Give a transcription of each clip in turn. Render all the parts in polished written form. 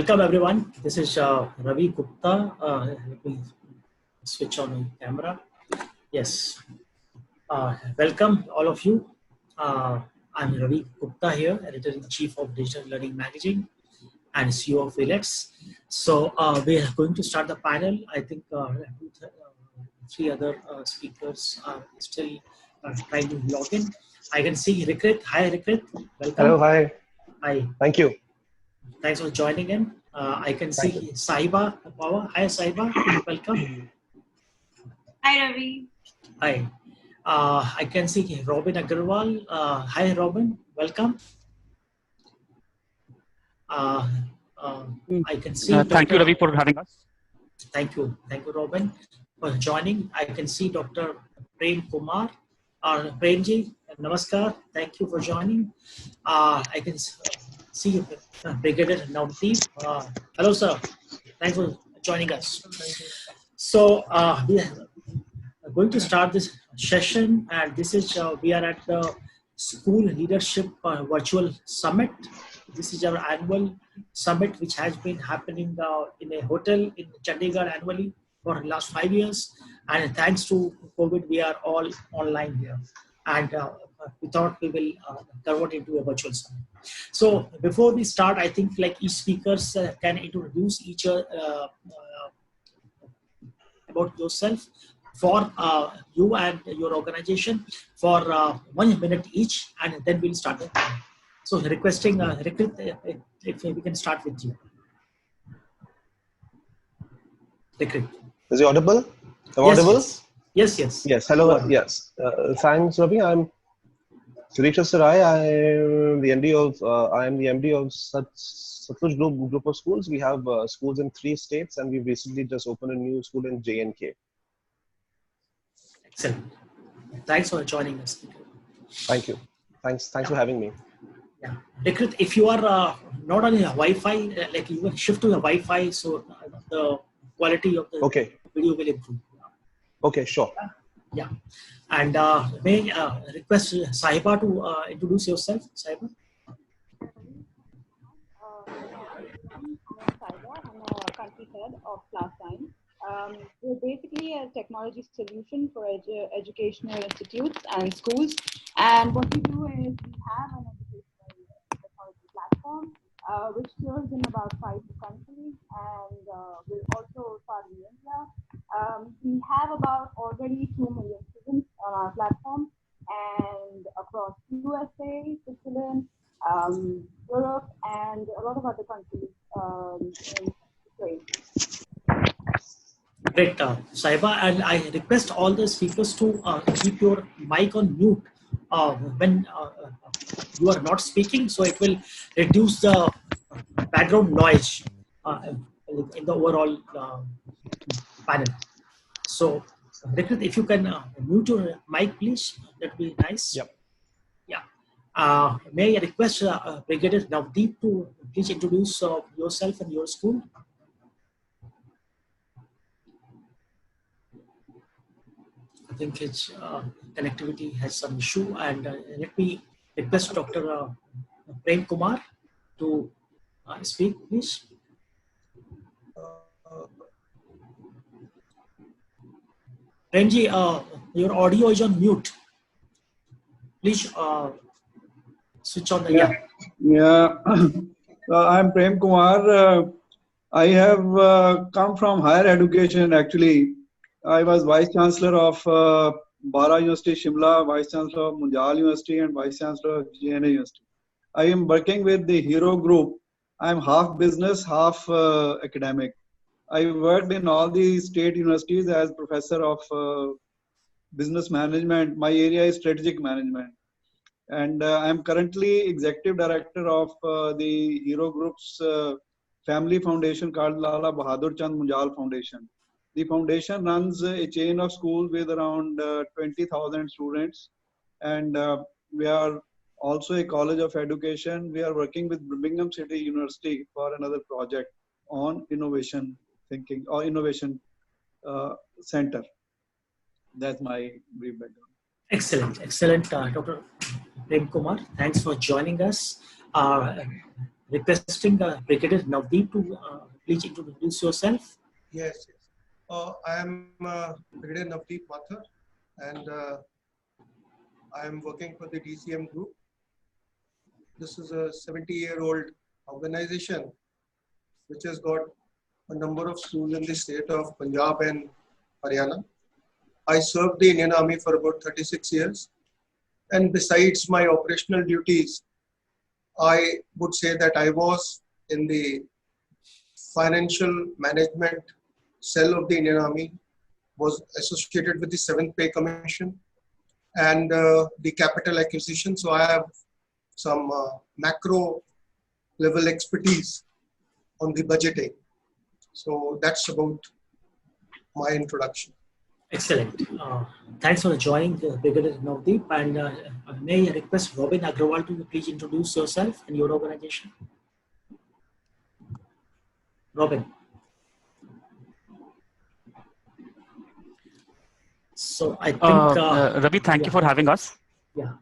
Welcome everyone. This is Ravi Gupta. Let me switch on the camera. Yes. Welcome all of you. I'm Ravi Gupta here, Editor-in-Chief of Digital Learning Magazine and CEO of Relax. So we are going to start the panel. I think three other speakers are still trying to log in. I can see Rikrit. Hi Rikrit. Welcome. Hello, hi. Hi. Thank you. Thanks for joining in. I can see Saiba Power. Hi, Saiba. Welcome. Hi, Ravi. Hi. I can see Robin Agarwal. Hi, Robin. Welcome. I can see. Thank you, Ravi, for having us. Thank you. Thank you, Robin, for joining. I can see Dr. Prem Kumar. Premji, namaskar. Thank you for joining. I can see Brigadier Navdeep. Hello, sir. Thanks for joining us. So we are going to start this session, and this is we are at the School Leadership Virtual Summit. This is our annual summit, which has been happening in a hotel in Chandigarh annually for the last 5 years. And thanks to COVID, we are all online here. And we thought we will convert into a virtual summit. So before we start, I think like each speakers can introduce each about yourself for you and your organization for 1 minute each, and then we'll start the panel. So requesting Rikrit, if we can start with you. Rikrit. Is it audible? Yes, Audible? Yes. Yes. Yes. Hello. Yes. Thanks, Ravi. I'm Suresh Sarai. I am the MD of Satluj Group of Schools. We have schools in 3 states, and we've recently just opened a new school in J&K. Excellent. Thanks for joining us. Thank you. Thanks for having me. Yeah. Rikrit, if you are not on your Wi-Fi, like you will shift to the Wi-Fi, so the quality of the video will improve. Okay, sure. Yeah. And may request Sahiba to introduce yourself. Sahiba. I'm a country head of Class Time. We're basically a technology solution for educational institutes and schools. And what we do is we have an educational technology platform which serves in about 5 countries, and we're also starting in India. We have about already 2 million students on our platform, and across USA, Switzerland, Europe, and a lot of other countries in Ukraine. Great, Saiba, and I request all the speakers to keep your mic on mute when you are not speaking, so it will reduce the background noise in the overall panel. So, Rikrit, if you can mute your mic, please, that would be nice. Yep. Yeah. May I request Brigadier Navdeep to please introduce yourself and your school? I think its connectivity has some issue, and let me request Dr. Prem Kumar to speak, please. Premji, your audio is on mute. Please switch on the I'm Prem Kumar. I have come from higher education actually. I was Vice Chancellor of Bara University, Shimla, Vice Chancellor of Munjal University, and Vice Chancellor of GNA University. I am working with the Hero Group. I'm half business, half academic. I worked in all the state universities as professor of business management. My area is strategic management. And I'm currently executive director of the Hero Group's family foundation called Lala Bahadur Chand Munjal Foundation. The foundation runs a chain of schools with around 20,000 students, and we are also a college of education. We are working with Birmingham City University for another project on innovation thinking or innovation center. That's my brief background. Excellent, Dr. Prem Kumar. Thanks for joining us. requesting Brigadier Navdeep to please introduce yourself. Yes, yes. I am Brigadier Navdeep Mathur, and I am working for the DCM Group. This is a 70-year-old organization which has got a number of schools in the state of Punjab and Haryana. I served the Indian Army for about 36 years. And besides my operational duties, I would say that I was in the financial management cell of the Indian Army, was associated with the 7th Pay Commission and the capital acquisition. So I have some macro level expertise on the budgeting. So that's about my introduction. Excellent. Thanks for joining Brigadier Navdeep. And may I request Robin Agrawal to please introduce yourself and your organization? Robin. So I think Ravi, thank you for having us. Yeah.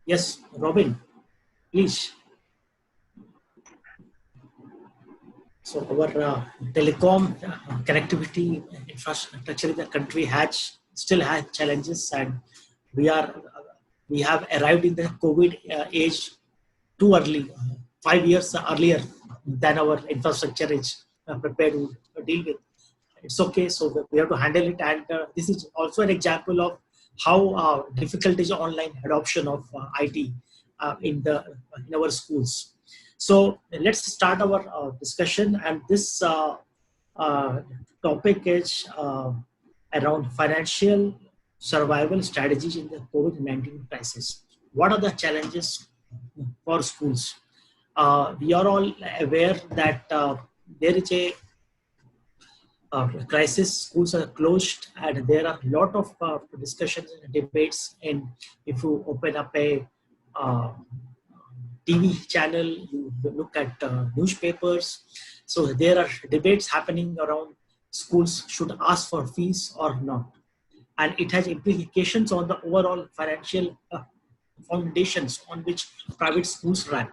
Yes, Robin, please. So our telecom connectivity infrastructure in the country still has challenges, and we have arrived in the COVID age too early, 5 years earlier than our infrastructure is prepared to deal with. It's okay, so we have to handle it, and this is also an example of how difficult is online adoption of IT in our schools. So let's start our discussion, and this topic is around financial survival strategies in the COVID-19 crisis. What are the challenges for schools? We are all aware that there is a crisis, schools are closed, and there are a lot of discussions and debates. And if you open up a TV channel, you look at newspapers, so there are debates happening around schools should ask for fees or not, and it has implications on the overall financial foundations on which private schools run.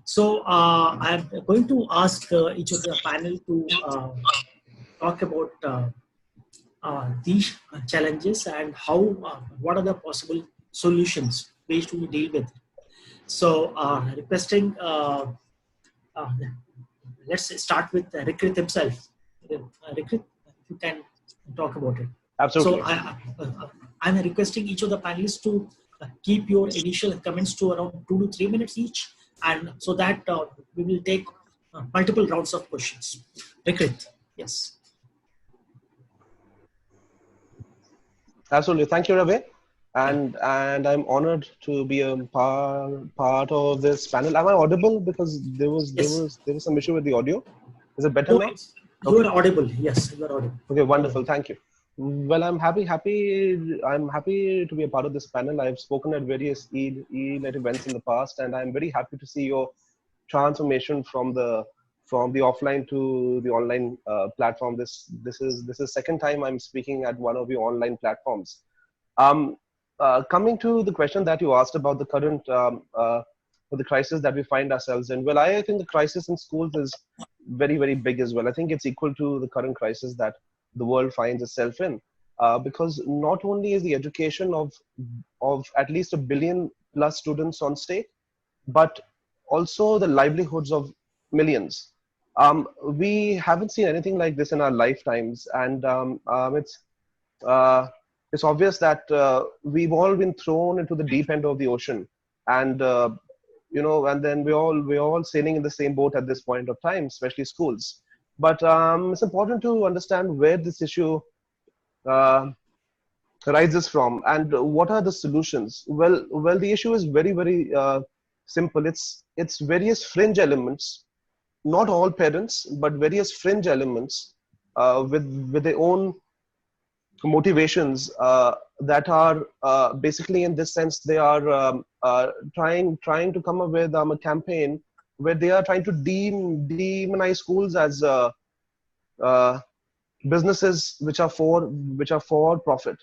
So I'm going to ask each of the panel to talk about these challenges and how what are the possible solutions ways to deal with. So requesting, let's start with Rikrit himself. Rikrit, if you can talk about it. Absolutely. So I'm requesting each of the panelists to keep your initial comments to around 2 to 3 minutes each, and so that we will take multiple rounds of questions. Rikrit, yes. Absolutely. Thank you, Ravi. And I'm honored to be a part of this panel. Am I audible? Because there was some issue with the audio. Is it better now? You are audible. Yes, you are audible. Okay, wonderful. Thank you. Well, I'm happy to be a part of this panel. I've spoken at various e-net events in the past, and I'm very happy to see your transformation from the offline to the online platform. This is second time I'm speaking at one of your online platforms. Coming to the question that you asked about the current the crisis that we find ourselves in. Well, I think the crisis in schools is very, very big as well. I think it's equal to the current crisis that the world finds itself in, because not only is the education of at least 1 billion plus students on stake, but also the livelihoods of millions. We haven't seen anything like this in our lifetimes, and it's obvious that we've all been thrown into the deep end of the ocean, and and then we're all sailing in the same boat at this point of time, especially schools. But it's important to understand where this issue arises from and what are the solutions. Well, the issue is very, very simple. It's various fringe elements, not all parents, but various fringe elements with their own motivations that are basically, in this sense, they are trying to come up with a campaign where they are trying to demonize schools as businesses which are for profit.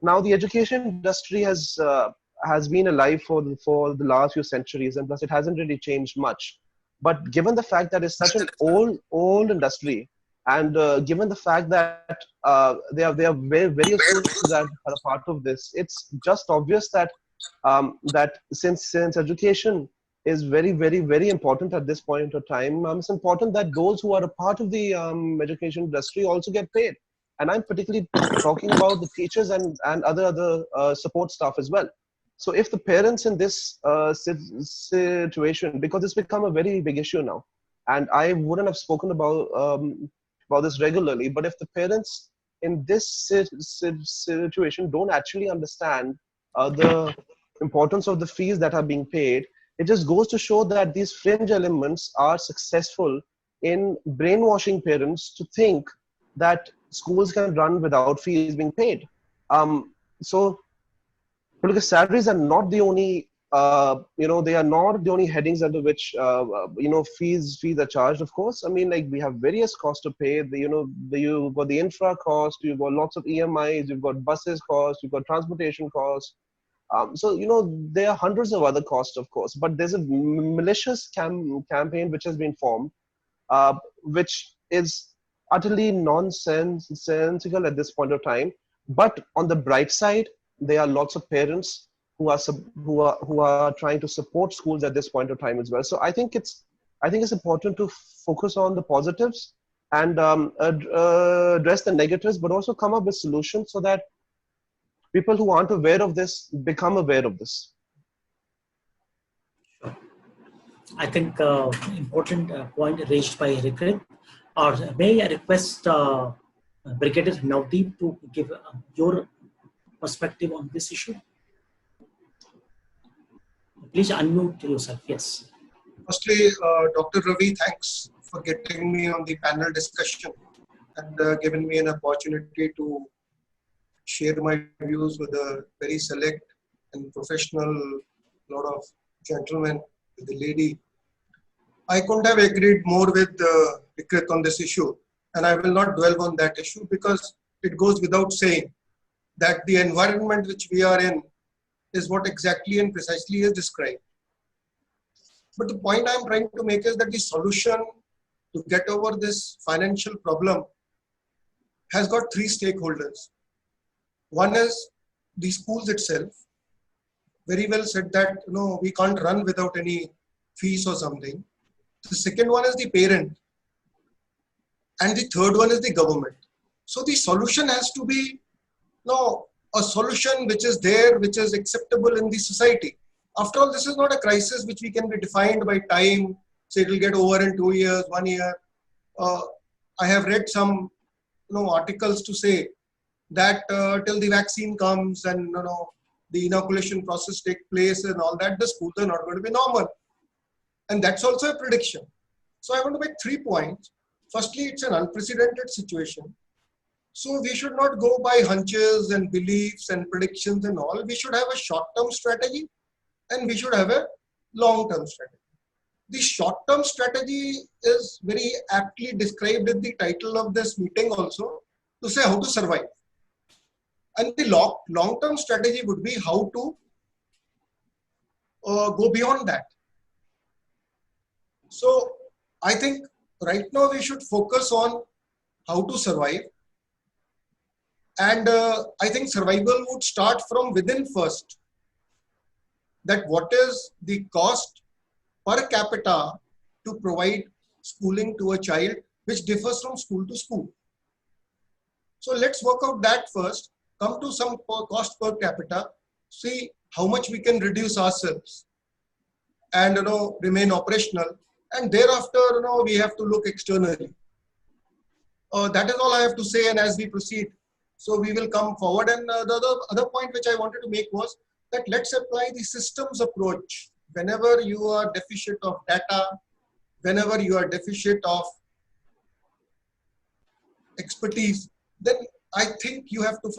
Now the education industry has been alive for the last few centuries, and plus it hasn't really changed much. But given the fact that it's such an old industry, and given the fact that there are various schools that are a part of this, it's just obvious that that since education is very important at this point of time, it's important that those who are a part of the education industry also get paid. And I'm particularly talking about the teachers and other support staff as well. So if the parents in this situation, because it's become a very big issue now, and I wouldn't have spoken about this regularly, but if the parents in this situation don't actually understand the importance of the fees that are being paid, it just goes to show that these fringe elements are successful in brainwashing parents to think that schools can run without fees being paid. So because salaries are not the only, they are not the only headings under which, fees are charged, of course. I mean, like, we have various costs to pay. You've got the infra cost, you've got lots of EMIs, you've got buses cost, you've got transportation costs. So, there are hundreds of other costs, of course, but there's a malicious campaign which has been formed, which is utterly nonsensical at this point of time. But on the bright side, there are lots of parents who are trying to support schools at this point of time as well. So I think it's important to focus on the positives and address the negatives, but also come up with solutions so that people who aren't aware of this become aware of this. Sure. I think important point raised by Rikrit. Or may I request Brigadier Navdeep to give your perspective on this issue? Please unmute yourself. Yes. Firstly, Dr. Ravi, thanks for getting me on the panel discussion and giving me an opportunity to share my views with a very select and professional lot of gentlemen, with the lady. I couldn't have agreed more with Rikrit on this issue, and I will not dwell on that issue because it goes without saying that the environment which we are in is what exactly and precisely is described. But the point I'm trying to make is that the solution to get over this financial problem has got three stakeholders. One is the schools itself. Very well said that we can't run without any fees or something. The second one is the parent. And the third one is the government. So the solution has to be a solution which is there, which is acceptable in the society. After all, this is not a crisis which we can be defined by time. Say it will get over in 2 years, 1 year. I have read some articles to say that till the vaccine comes and the inoculation process takes place and all that, the schools are not going to be normal. And that's also a prediction. So I want to make 3 points. Firstly, it's an unprecedented situation. So we should not go by hunches and beliefs and predictions and all. We should have a short-term strategy and we should have a long-term strategy. The short-term strategy is very aptly described in the title of this meeting also, to say how to survive. And the long-term strategy would be how to go beyond that. So I think right now we should focus on how to survive. And I think survival would start from within first. That what is the cost per capita to provide schooling to a child, which differs from school to school. So let's work out that first, come to some cost per capita, see how much we can reduce ourselves and remain operational. And thereafter, we have to look externally. That is all I have to say. And as we proceed, so we will come forward. And the other point which I wanted to make was that let's apply the systems approach. Whenever you are deficient of data, whenever you are deficient of expertise, then I think you have to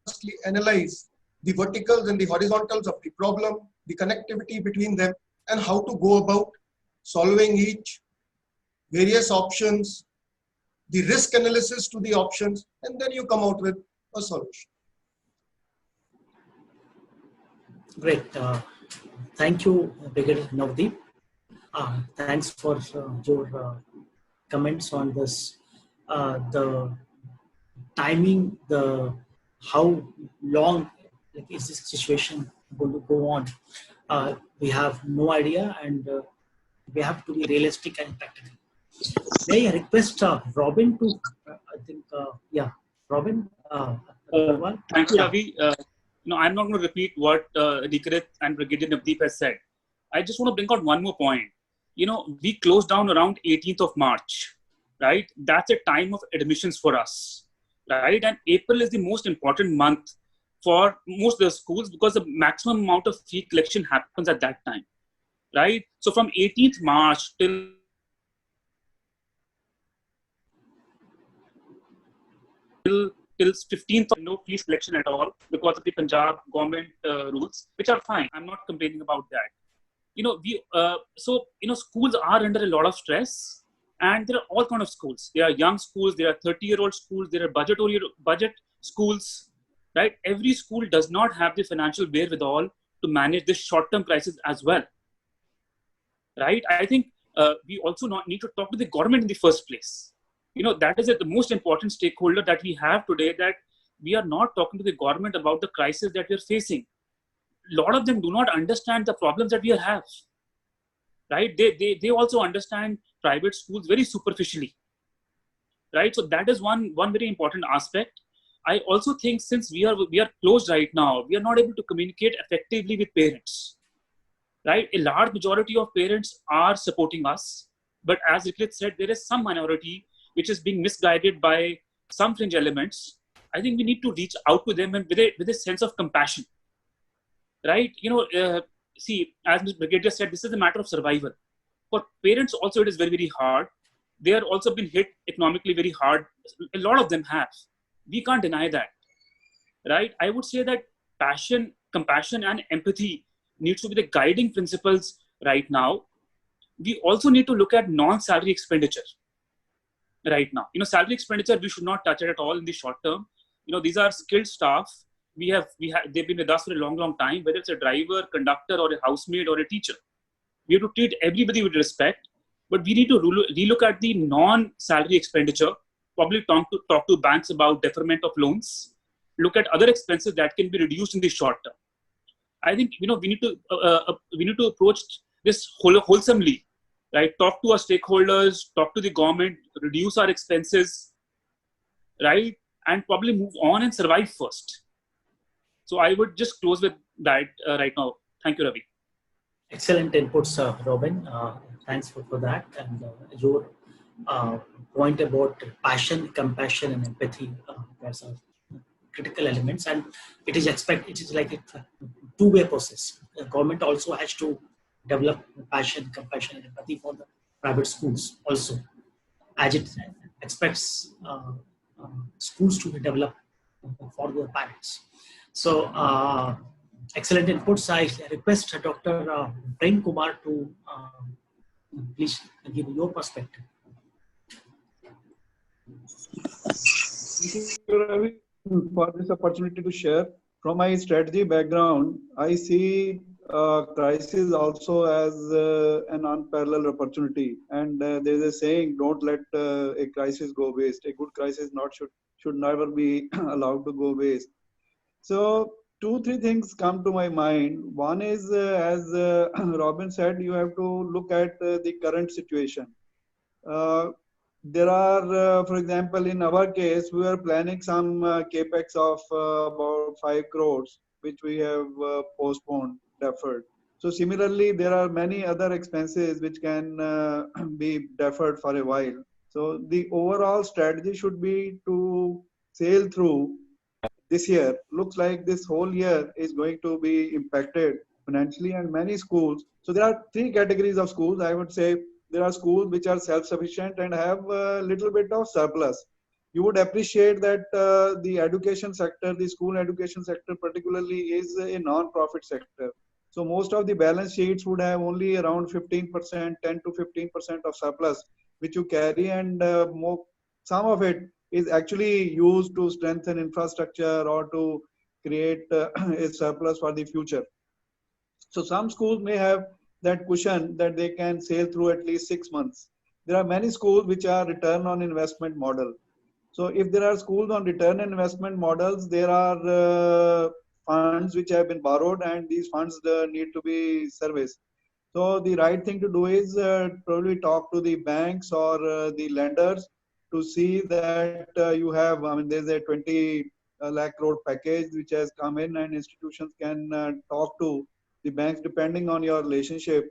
firstly analyze the verticals and the horizontals of the problem, the connectivity between them, and how to go about solving each, various options, the risk analysis to the options, and then you come out with a solution. Great. Thank you, Brigadier Navdeep. Thanks for your comments on this. The timing, how long is this situation going to go on? We have no idea, and we have to be realistic and practical. May I request Robin to, Robin. Thank you, Ravi. I'm not going to repeat what Nikrit and Brigadier Navdeep has said. I just want to bring out one more point. We closed down around 18th of March, right? That's a time of admissions for us, right? And April is the most important month for most of the schools because the maximum amount of fee collection happens at that time, right? So from 18th March till till 15th, no fees collection at all because of the Punjab government rules, which are fine. I'm not complaining about that. Schools are under a lot of stress, and there are all kinds of schools. There are young schools, there are 30-year-old schools, there are budget schools, right? Every school does not have the financial wherewithal to manage this short-term crisis as well, right? I think we also need to talk to the government in the first place. That is the most important stakeholder that we have today, that we are not talking to the government about the crisis that we are facing. A lot of them do not understand the problems that we have, right? They also understand private schools very superficially, right? So that is one very important aspect. I also think since we are closed right now, we are not able to communicate effectively with parents, right? A large majority of parents are supporting us, but as Nikrit said, there is some minority which is being misguided by some fringe elements. I think we need to reach out to them and with a sense of compassion, right? See, as Mr. Brigadier said, this is a matter of survival. For parents also, it is very, very hard. They are also been hit economically very hard. A lot of them have. We can't deny that, right? I would say that passion, compassion, and empathy needs to be the guiding principles right now. We also need to look at non-salary expenditure right now. Salary expenditure, we should not touch it at all in the short term. These are skilled staff. They've been with us for a long, long time, whether it's a driver, conductor, or a housemaid, or a teacher. We have to treat everybody with respect, but we need to relook at the non-salary expenditure, probably talk to banks about deferment of loans, look at other expenses that can be reduced in the short term. I think, we need to approach this wholesomely, right? Talk to our stakeholders, talk to the government, reduce our expenses, right? And probably move on and survive first. So I would just close with that right now. Thank you, Ravi. Excellent inputs, Robin. Thanks for that. And your point about passion, compassion, and empathy, that's a critical elements. And it is like a two-way process. The government also has to develop passion, compassion, and empathy for the private schools also, as it expects schools to be developed for the parents. So, excellent inputs. I request Dr. Prem Kumar to please give your perspective. Thank you, Ravi, for this opportunity to share. From my strategy background, I see crisis also as an unparalleled opportunity. And there is a saying, don't let a crisis go waste. A good crisis should never be allowed to go waste. So 2-3 things come to my mind. One is, as Robin said, you have to look at the current situation. There are, for example, in our case, we are planning some capex of about 5 crores, which we have postponed, deferred. So similarly, there are many other expenses which can be deferred for a while. So the overall strategy should be to sail through this year. Looks like this whole year is going to be impacted financially, and many schools. So there are 3 categories of schools. I would say there are schools which are self-sufficient and have a little bit of surplus. You would appreciate that the education sector, the school education sector particularly, is a non-profit sector. So most of the balance sheets would have only around 15%, 10 to 15% of surplus, which you carry, and some of it is actually used to strengthen infrastructure or to create a surplus for the future. So some schools may have that cushion that they can sail through at least 6 months. There are many schools which are return on investment model. So if there are schools on return on investment models, there are funds which have been borrowed and these funds need to be serviced. So the right thing to do is probably talk to the banks or the lenders to see that you have, I mean, there's a 20 lakh crore package which has come in, and institutions can talk to the banks depending on your relationship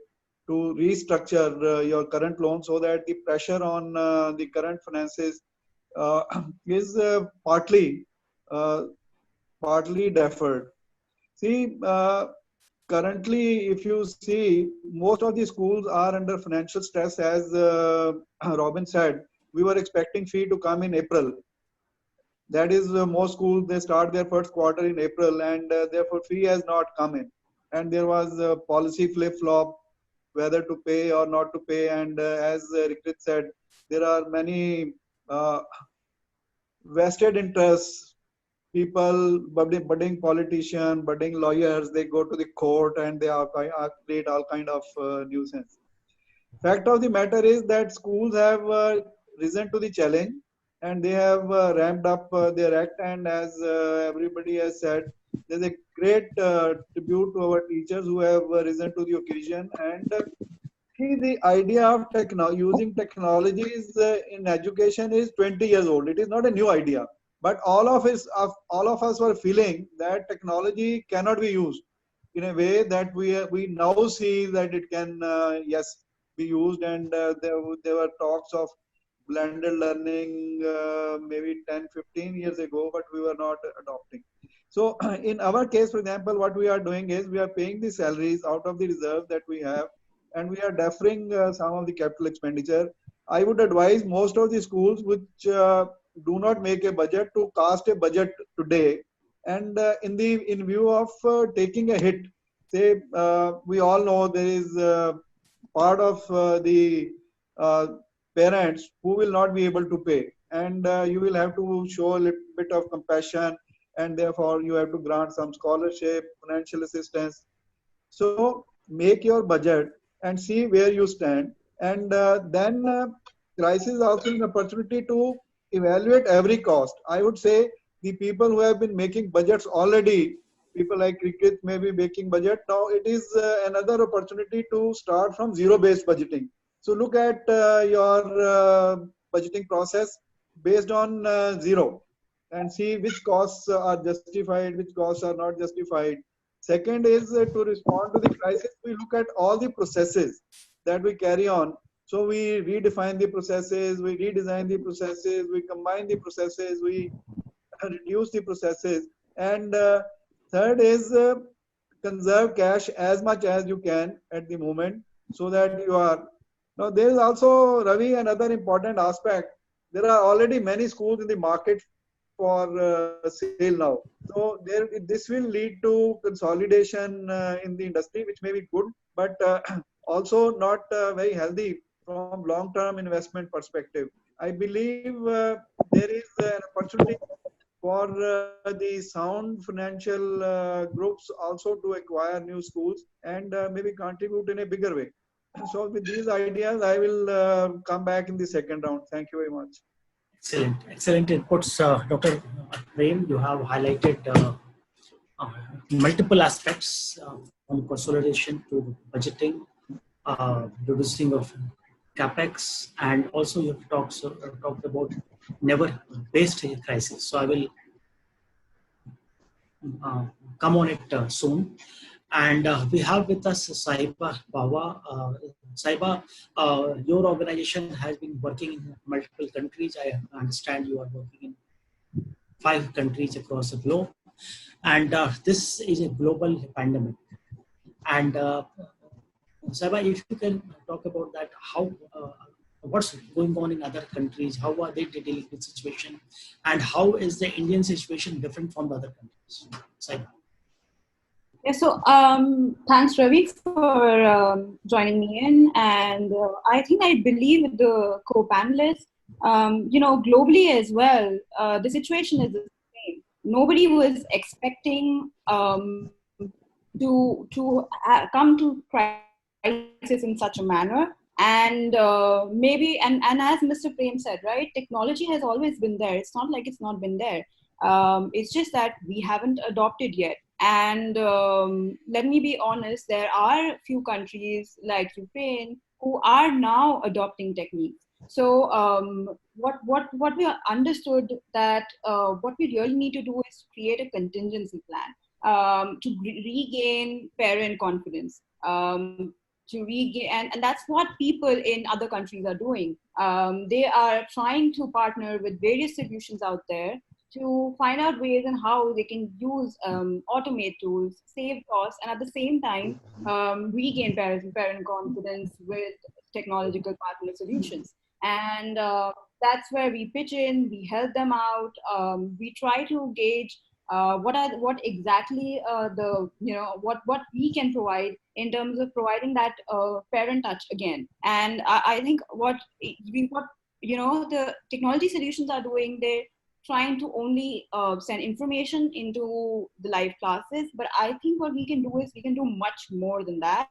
to restructure your current loan so that the pressure on the current finances is partly deferred. See, currently, if you see, most of the schools are under financial stress. As Robin said, we were expecting fee to come in April. That is, most schools, they start their first quarter in April, and therefore fee has not come in. And there was a policy flip-flop, whether to pay or not to pay. And as Rikrit said, there are many vested interests, people, budding politicians, budding lawyers, they go to the court and they create all kind of nuisance. Fact of the matter is that schools have risen to the challenge and they have ramped up their act. And as everybody has said, there's a great tribute to our teachers who have risen to the occasion. And the idea of using technologies in education is 20 years old. It is not a new idea. But all of us were feeling that technology cannot be used in a way that we now see that it can, yes, be used. And there were talks of blended learning maybe 10, 15 years ago, but we were not adopting. So in our case, for example, what we are doing is we are paying the salaries out of the reserve that we have, and we are deferring some of the capital expenditure. I would advise most of the schools which do not make a budget to cast a budget today, and in view of taking a hit. Say, we all know there is part of the parents who will not be able to pay, and you will have to show a little bit of compassion, and therefore you have to grant some scholarship, financial assistance. So make your budget and see where you stand, and then crisis is also an opportunity to evaluate every cost. I would say the people who have been making budgets already, people like Cricket may be making budget. Now it is another opportunity to start from zero-based budgeting. So look at your budgeting process based on zero and see which costs are justified, which costs are not justified. Second is to respond to the crisis, we look at all the processes that we carry on. So we redefine the processes, we redesign the processes, we combine the processes, we reduce the processes. And third is conserve cash as much as you can at the moment so that you are. Now there is also, Ravi, another important aspect. There are already many schools in the market for sale now. So this will lead to consolidation in the industry, which may be good, but also not very healthy from long-term investment perspective. I believe there is an opportunity for the sound financial groups also to acquire new schools and maybe contribute in a bigger way. So with these ideas, I will come back in the second round. Thank you very much. Excellent inputs, Dr. Prem. You have highlighted multiple aspects from consolidation to budgeting, reducing of capex, and also you have talked about never-based crisis. So I will come on it soon. And we have with us Saiba Bawa. Saiba, your organization has been working in multiple countries. I understand you are working in 5 countries across the globe. And this is a global pandemic. And Saiba, if you can talk about that, how what's going on in other countries, how are they dealing with the situation, and how is the Indian situation different from the other countries? Saiba. Yeah, so thanks, Ravi, for joining me in. And I believe the co-panelists globally as well, the situation is the same. Nobody was expecting come to crisis in such a manner. And maybe, and as Mr. Prem said, right, technology has always been there. It's not like it's not been there. It's just that we haven't adopted yet. And let me be honest, there are few countries like Ukraine who are now adopting techniques. So what we understood that what we really need to do is create a contingency plan to regain parent confidence. To regain, and that's what people in other countries are doing. They are trying to partner with various solutions out there to find out ways and how they can use automate tools, save costs, and at the same time regain parent confidence with technological partner solutions. And that's where we pitch in, we help them out, we try to gauge what exactly what we can provide in terms of providing that parent touch again. And I think what the technology solutions are doing, they're trying to only send information into the live classes, but I think what we can do is we can do much more than that.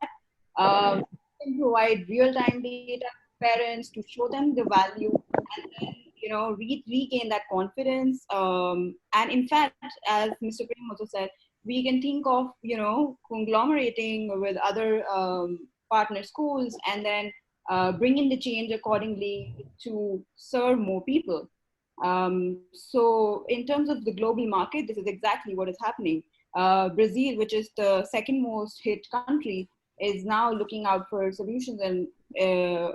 We can provide real-time data to parents to show them the value, and then regain that confidence. And in fact, as Mr. Prem also said, we can think of conglomerating with other partner schools, and then bring in the change accordingly to serve more people. So in terms of the global market, this is exactly what is happening. Brazil, which is the second most hit country, is now looking out for solutions, and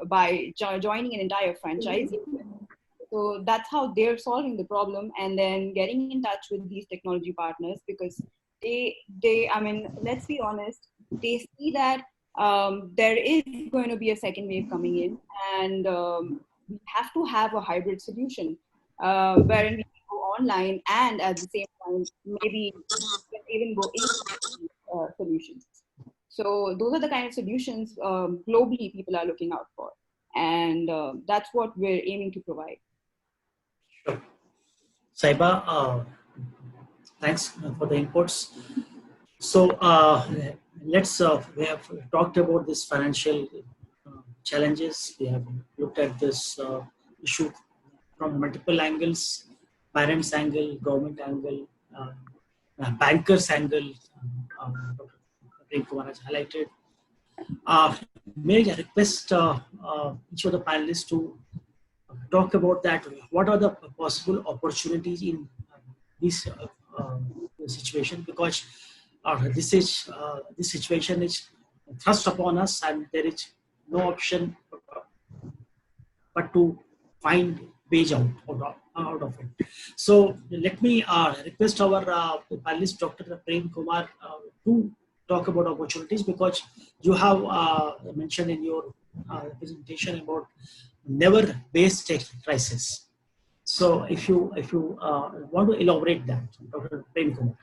by joining an entire franchise. So that's how they're solving the problem, and then getting in touch with these technology partners, because I mean, let's be honest, they see that there is going to be a second wave coming in, and we have to have a hybrid solution wherein we can go online, and at the same time, maybe even go in solutions. So those are the kind of solutions globally people are looking out for, and that's what we're aiming to provide. Sure. Saiba, thanks for the inputs. So we have talked about this financial challenges. We have looked at this issue from multiple angles: parents' angle, government angle, bankers' angle. Dr. Prem Kumar has highlighted. May I request each of the panelists to talk about that? What are the possible opportunities in this situation? Because this situation is thrust upon us, and there is no option but to find ways out of it. So let me request our panelist, Dr. Prem Kumar, to talk about opportunities, because you have mentioned in your presentation about never-based crisis. So if you want to elaborate that, Dr. Prem Kumar.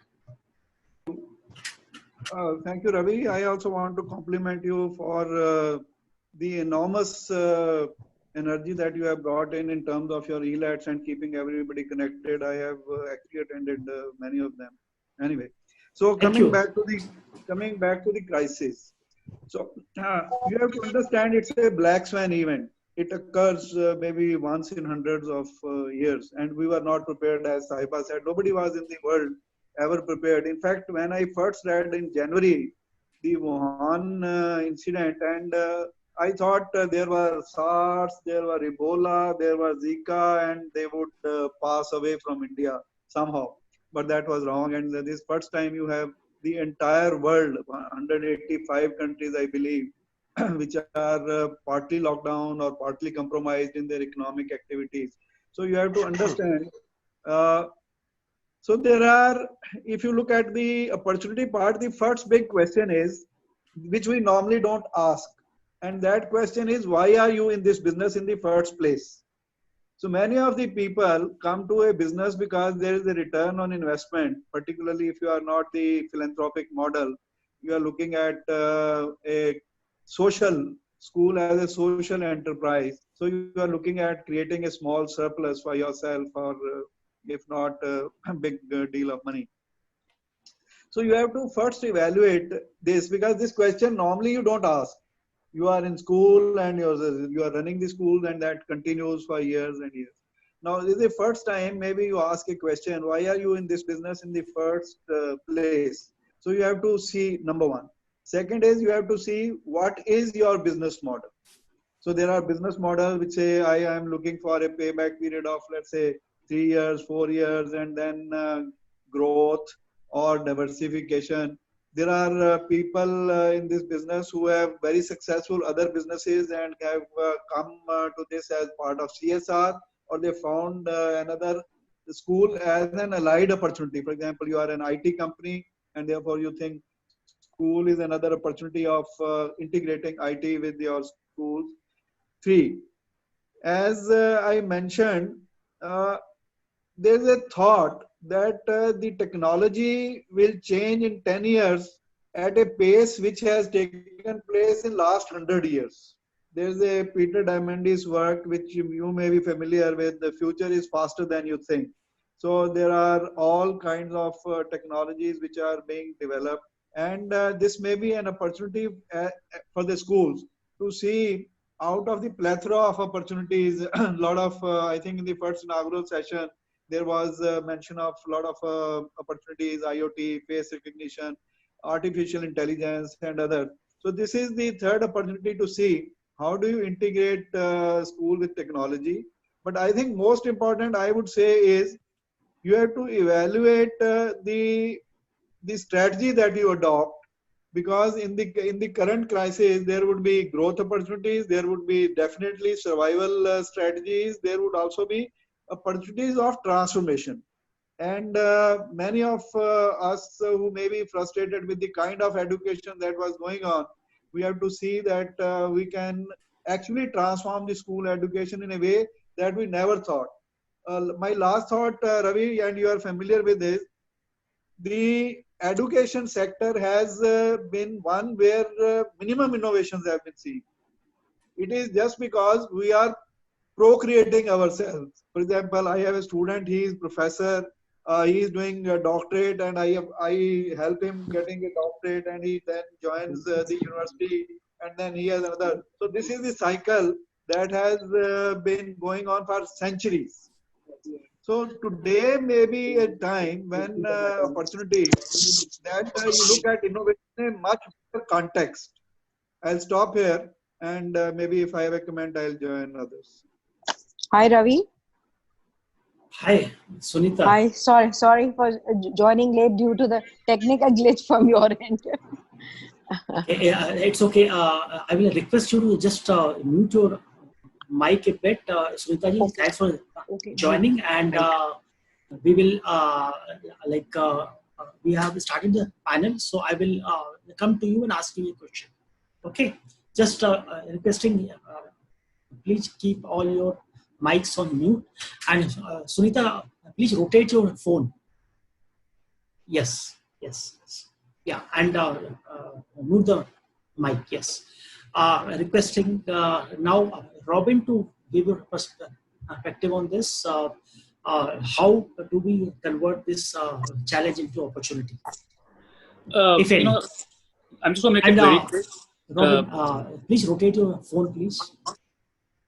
Thank you, Ravi. I also want to compliment you for the enormous energy that you have brought in terms of your ELATs and keeping everybody connected. I have actually attended many of them. Anyway, so coming back to the crisis. So you have to understand, it's a black swan event. It occurs maybe once in hundreds of years, and we were not prepared. As Saiba said, nobody was in the world ever prepared. In fact, when I first read in January the Wuhan incident, and I thought there were SARS, there were Ebola, there was Zika, and they would pass away from India somehow. But that was wrong. And this first time you have the entire world, 185 countries, I believe, which are partly locked down or partly compromised in their economic activities. So you have to understand. So there are, if you look at the opportunity part, the first big question is, which we normally don't ask. And that question is, why are you in this business in the first place? So many of the people come to a business because there is a return on investment, particularly if you are not the philanthropic model. You are looking at a social school as a social enterprise. So you are looking at creating a small surplus for yourself, or if not a big deal of money. So you have to first evaluate this, because this question normally you don't ask. You are in school and you are running the school, and that continues for years and years. Now, this is the first time maybe you ask a question, why are you in this business in the first place? So you have to see, number one. Second is you have to see what is your business model. So there are business models which say, I am looking for a payback period of, let's say, 3 years, 4 years, and then growth or diversification. There are people in this business who have very successful other businesses and have come to this as part of CSR, or they found another school as an allied opportunity. For example, you are an IT company and therefore you think school is another opportunity of integrating IT with your schools. 3, as I mentioned, there's a thought that the technology will change in 10 years at a pace which has taken place in last 100 years. There's a Peter Diamandis work which you may be familiar with. The future is faster than you think. So there are all kinds of technologies which are being developed, and this may be an opportunity for the schools to see out of the plethora of opportunities. A lot of, I think in the first inaugural session, there was mention of a lot of opportunities, IoT, face recognition, artificial intelligence, and other. So this is the third opportunity to see how do you integrate school with technology. But I think most important, I would say, is you have to evaluate the strategy that you adopt, because in the current crisis there would be growth opportunities, there would be definitely survival strategies, there would also be opportunities of transformation. And many of us who may be frustrated with the kind of education that was going on, we have to see that we can actually transform the school education in a way that we never thought. My last thought, Ravi, and you are familiar with this, the education sector has been one where minimum innovations have been seen. It is just because we are procreating ourselves. For example, I have a student, he is professor, he is doing a doctorate, and I help him getting a doctorate, and he then joins the university, and then he has another. So this is the cycle that has been going on for centuries. So today may be a time when opportunity that you look at innovation in a much better context. I'll stop here, and maybe if I have a comment, I'll join others. Hi, Ravi. Hi, Sunita. Hi, sorry for joining late due to the technical glitch from your end. It's okay. I will request you to just mute your mic a bit. Sunita ji, thanks for joining, and we will we have started the panel, so I will come to you and ask you a question. Okay, just requesting, please keep all your mics on mute, and Sunita, please rotate your phone. Yes, yeah, and move the mic. Yes, requesting now Robin to give your perspective on this. How do we convert this challenge into opportunity? If any. I'm just going to make it very quick. Robin, please rotate your phone, please.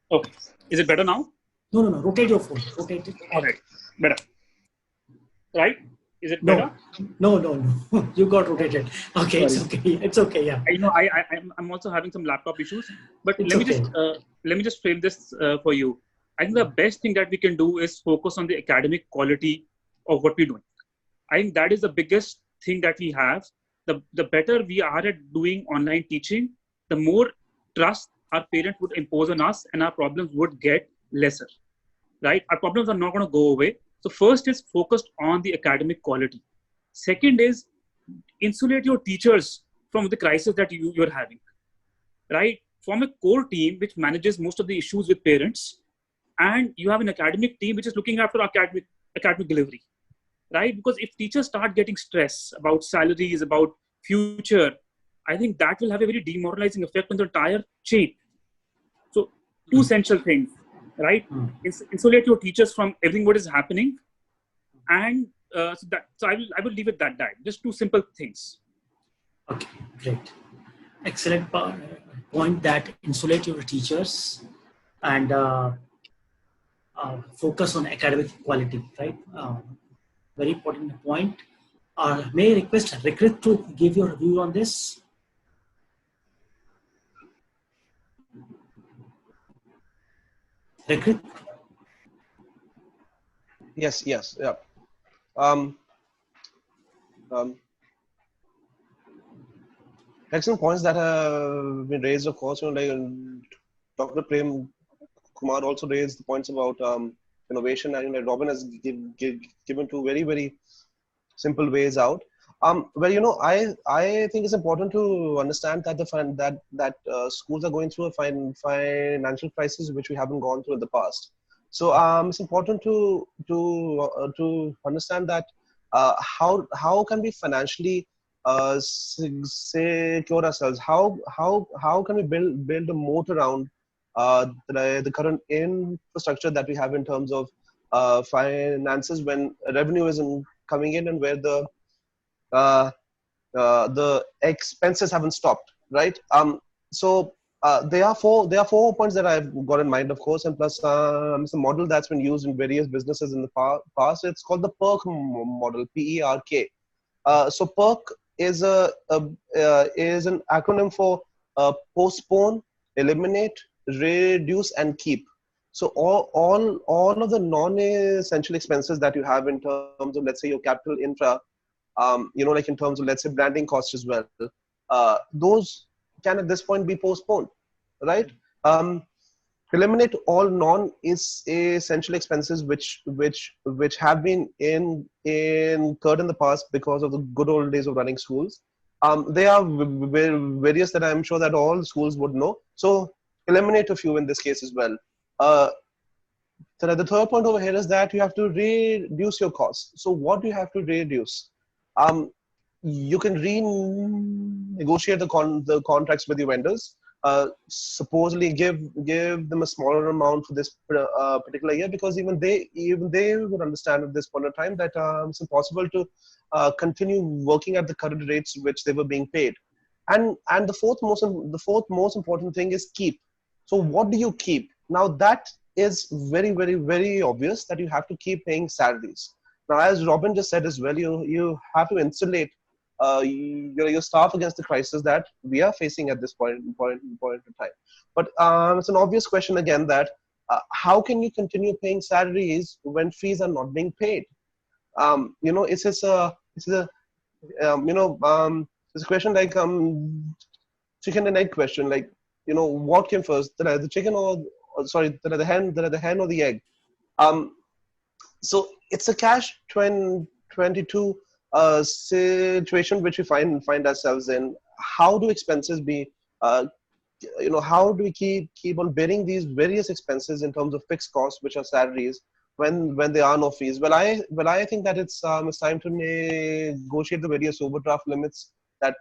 Okay. Is it better now? No. Rotate your phone. Rotate it. All right. Better. Right? Is it better? No. You got rotated. Okay, Sorry. It's okay. Yeah. I know. I'm also having some laptop issues, but It's let me just frame this for you. I think the best thing that we can do is focus on the academic quality of what we're doing. I think that is the biggest thing that we have. The better we are at doing online teaching, the more trust our parents would impose on us, and our problems would get lesser. Right? Our problems are not going to go away. So first is focused on the academic quality. Second is insulate your teachers from the crisis that you're having. Right? Form a core team which manages most of the issues with parents, and you have an academic team which is looking after academic delivery. Right? Because if teachers start getting stress about salaries, about future, I think that will have a very demoralizing effect on the entire chain. Two essential things, right? Insulate your teachers from everything what is happening, and so I will leave it that. Just two simple things. Okay, great. Excellent point that insulate your teachers and focus on academic quality, right? Very important point. May I request Rikrit to give your view on this? Rikrit? Yes, yeah. Um, um, Excellent points that have been raised, of course. Like Dr. Prem Kumar also raised the points about innovation, and Robin has given two very simple ways out. Well, I think it's important to understand that schools are going through a financial crisis which we haven't gone through in the past. So it's important to understand that how can we financially secure ourselves? How can we build a moat around the current infrastructure that we have in terms of finances when revenue isn't coming in and where the expenses haven't stopped, right? So there are four points that I've got in mind, of course, and plus it's a model that's been used in various businesses in the past. It's called the PERK model, PERK. So PERK is is an acronym for postpone, eliminate, reduce, and keep. So all of the non-essential expenses that you have in terms of, let's say, your capital infra, like in terms of, let's say, branding costs as well, those can at this point be postponed, right? Eliminate all non-essential expenses which have been incurred in the past because of the good old days of running schools. There are various that I'm sure that all schools would know. So eliminate a few in this case as well. So the third point over here is that you have to reduce your costs. So what do you have to reduce? You can renegotiate the contracts with your vendors. Supposedly give them a smaller amount for this particular year, because even they would understand at this point of time that it's impossible to continue working at the current rates which they were being paid. And the fourth most important thing is keep. So what do you keep? Now that is very obvious that you have to keep paying salaries. Now, as Robin just said as well, you have to insulate your staff against the crisis that we are facing at this point in time. But it's an obvious question again that how can you continue paying salaries when fees are not being paid? It's a question like chicken and egg question. Like, what came first, the chicken or the hen or the egg? So it's a catch-22 situation which we find ourselves in. How do expenses be? How do we keep on bearing these various expenses in terms of fixed costs, which are salaries, when there are no fees? Well, I think that it's time to negotiate the various overdraft limits that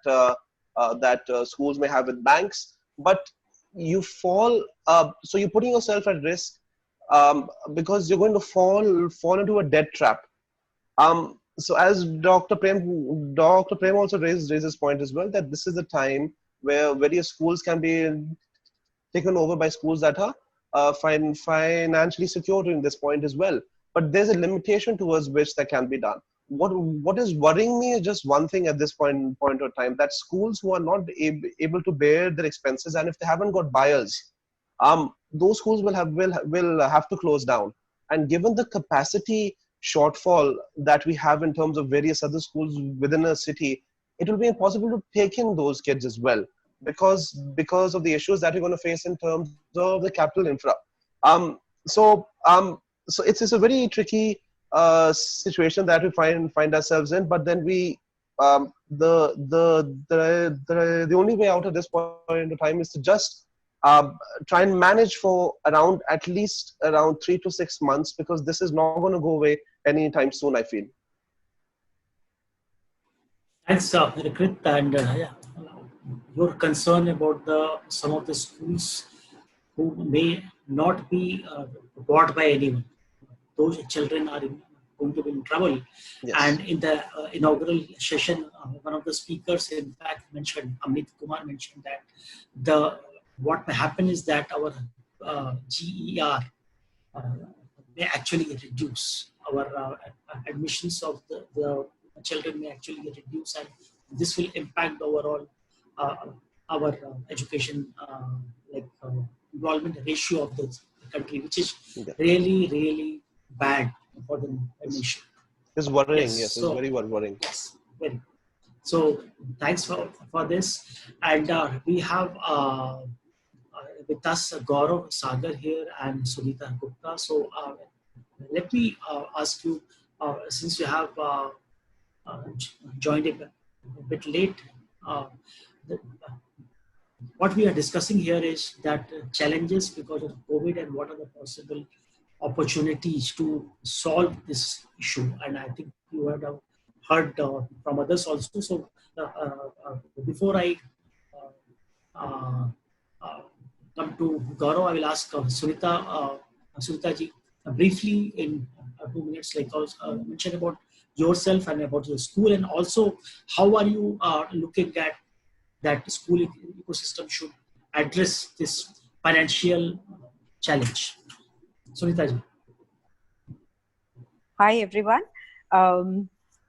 schools may have with banks. But you fall, so you're putting yourself at risk because you're going to fall into a debt trap. So as Dr. Prem also raised this point as well, that this is the time where various schools can be taken over by schools that are financially secure during this point as well. But there's a limitation towards which that can be done. What is worrying me is just one thing at this point of time, that schools who are not able to bear their expenses, and if they haven't got buyers, those schools will have to close down. And given the capacity shortfall that we have in terms of various other schools within a city, it will be impossible to take in those kids as well, because of the issues that we're going to face in terms of the capital infra. So it's a very tricky situation that we find ourselves in. But then the only way out at this point in time is to just try and manage for at least around 3 to 6 months, because this is not going to go away anytime soon, I feel. Thanks, Rikrit, and your concern about some of the schools who may not be bought by anyone. Those children are going to be in trouble. Yes. And in the inaugural session, one of the speakers, in fact, mentioned, Amit Kumar mentioned that what may happen is that our GER may actually reduce. Our admissions of the children may actually reduce, and this will impact overall our education enrollment ratio of the country, which is really, really bad for the nation. It's worrying. Yes, Yes, so, it's very worrying. Yes, very. So thanks for this, and we have with us Gaurav Sagar here and Sunita Gupta. So let me ask you, since you have joined a bit late, what we are discussing here is that challenges because of COVID and what are the possible opportunities to solve this issue. And I think you had heard from others also. So before I come to Gaurav, I will ask Sunita ji briefly in 2 minutes, like mention about yourself and about your school, and also how are you looking at that school ecosystem should address this financial challenge. Sunita ji. Hi everyone.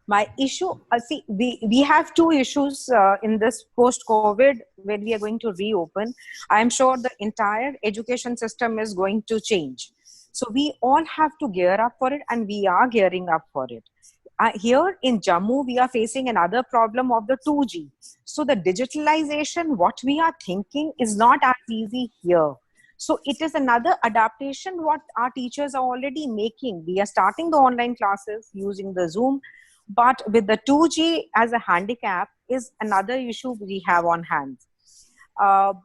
My issue, see, we have two issues in this post-COVID when we are going to reopen. I'm sure the entire education system is going to change. So we all have to gear up for it, and we are gearing up for it. Here in Jammu, we are facing another problem of the 2G. So the digitalization, what we are thinking is not as easy here. So it is another adaptation what our teachers are already making. We are starting the online classes using the Zoom, but with the 2G as a handicap is another issue we have on hand. I'm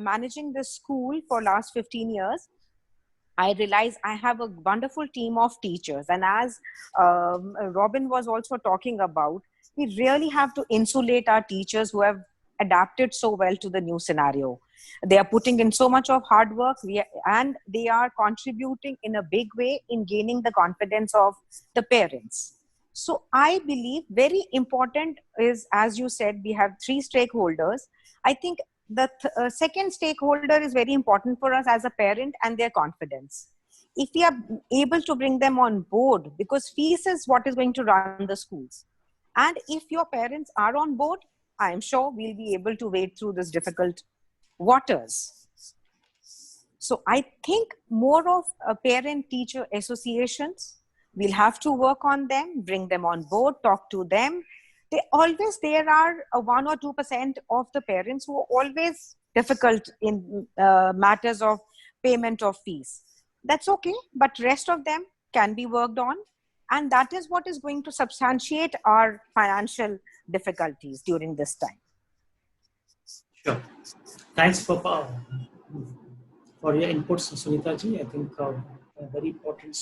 managing this school for last 15 years. I realize I have a wonderful team of teachers. And as Robin was also talking about, we really have to insulate our teachers who have adapted so well to the new scenario. They are putting in so much of hard work, and they are contributing in a big way in gaining the confidence of the parents. So I believe very important is, as you said, we have 3 stakeholders. I think the second stakeholder is very important for us as a parent, and their confidence. If we are able to bring them on board, because fees is what is going to run the schools. And if your parents are on board, I am sure we'll be able to wade through this difficult waters. So I think more of parent-teacher associations, we'll have to work on them, bring them on board, talk to them. There are 1 or 2% of the parents who are always difficult in matters of payment of fees. That's okay, but rest of them can be worked on. And that is what is going to substantiate our financial difficulties during this time. Sure. Thanks for your inputs, Sunita ji. I think very important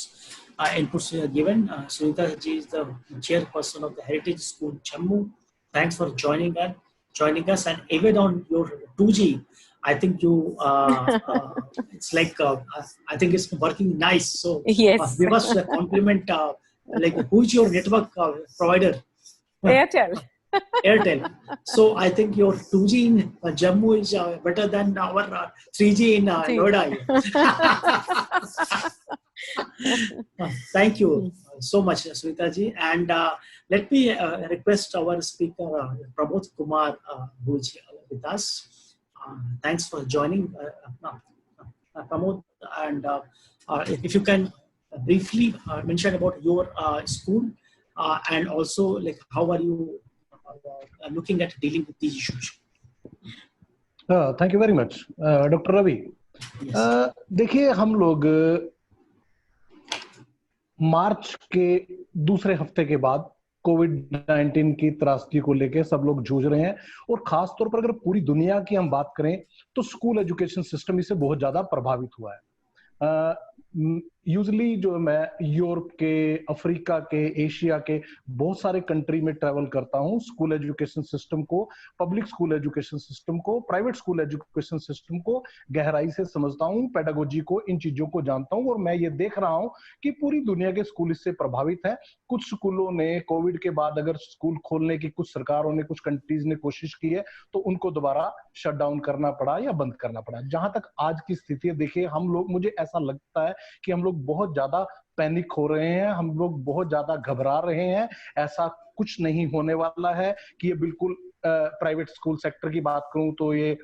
inputs you have given. Sunita ji is the chairperson of the Heritage School, Jammu. Thanks for joining us. And even on your 2G, I think you, it's like, I think it's working nice. So yes. Give us a compliment. Like, who is your network provider? Airtel. Airtel. So I think your 2G in Jammu is better than our 3G in Noida. Thank you so much, Sunita ji. And let me request our speaker, Pramod Kumar, who is with us. Thanks for joining, Pramod. And if you can briefly mention about your school and also like how are you looking at dealing with these issues. Thank you very much, Dr. Ravi. Yes. देखिए हम लोग मार्च के दूसरे हफ्ते के बाद कोविड-19 की त्रासदी को लेके सब लोग जूझ रहे हैं, और खास तौर पर अगर पूरी दुनिया की हम बात करें तो स्कूल एजुकेशन सिस्टम इससे बहुत ज्यादा प्रभावित हुआ है। यूजली जो मैं यूरोप के, अफ्रीका के, एशिया के बहुत सारे कंट्री में ट्रेवल करता हूँ। स्कूल एजुकेशन सिस्टम को, पब्लिक स्कूल एजुकेशन सिस्टम को, प्राइवेट स्कूल एजुकेशन सिस्टम को गहराई से समझता हूँ, पेडागोजी को, इन चीजों को जानता हूँ। और मैं ये देख रहा हूँ कि पूरी दुनिया के स्कूल इससे प्रभावित हैं। कुछ स्कूलों ने कोविड के बाद अगर स्कूल खोलने की कुछ सरकारों ने, कुछ कंट्रीज ने कोशिश की है तो उनको दोबारा शट डाउन करना पड़ा या बंद करना पड़ा। जहां तक आज की स्थिति है, देखिए हम लोग, मुझे ऐसा लगता है कि हम लोग बहुत ज्यादा पैनिक हो रहे हैं, हम लोग बहुत ज्यादा घबरा रहे हैं। ऐसा कुछ नहीं होने वाला है कि ये बिल्कुल, प्राइवेट स्कूल सेक्टर की बात करूं तो ये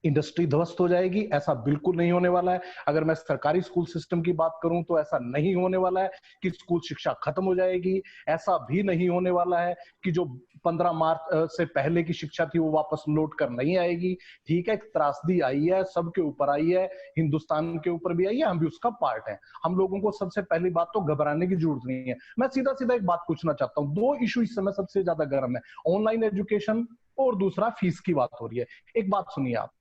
इंडस्ट्री ध्वस्त हो जाएगी, ऐसा बिल्कुल नहीं होने वाला है। अगर मैं सरकारी स्कूल सिस्टम की बात करूं तो ऐसा नहीं होने वाला है कि स्कूल शिक्षा खत्म हो जाएगी। ऐसा भी नहीं होने वाला है कि जो 15 मार्च से पहले की शिक्षा थी वो वापस लौट कर नहीं आएगी। ठीक है, एक त्रासदी आई है, सबके ऊपर आई है, हिंदुस्तान के ऊपर भी आई है, हम भी उसका पार्ट है। हम लोगों को सबसे पहली बात तो घबराने की जरूरत नहीं है। मैं सीधा सीधा एक बात पूछना चाहता हूँ, दो इशू इस समय सबसे ज्यादा गर्म है, ऑनलाइन एजुकेशन और दूसरा फीस की बात हो रही है। एक बात सुनिए आप,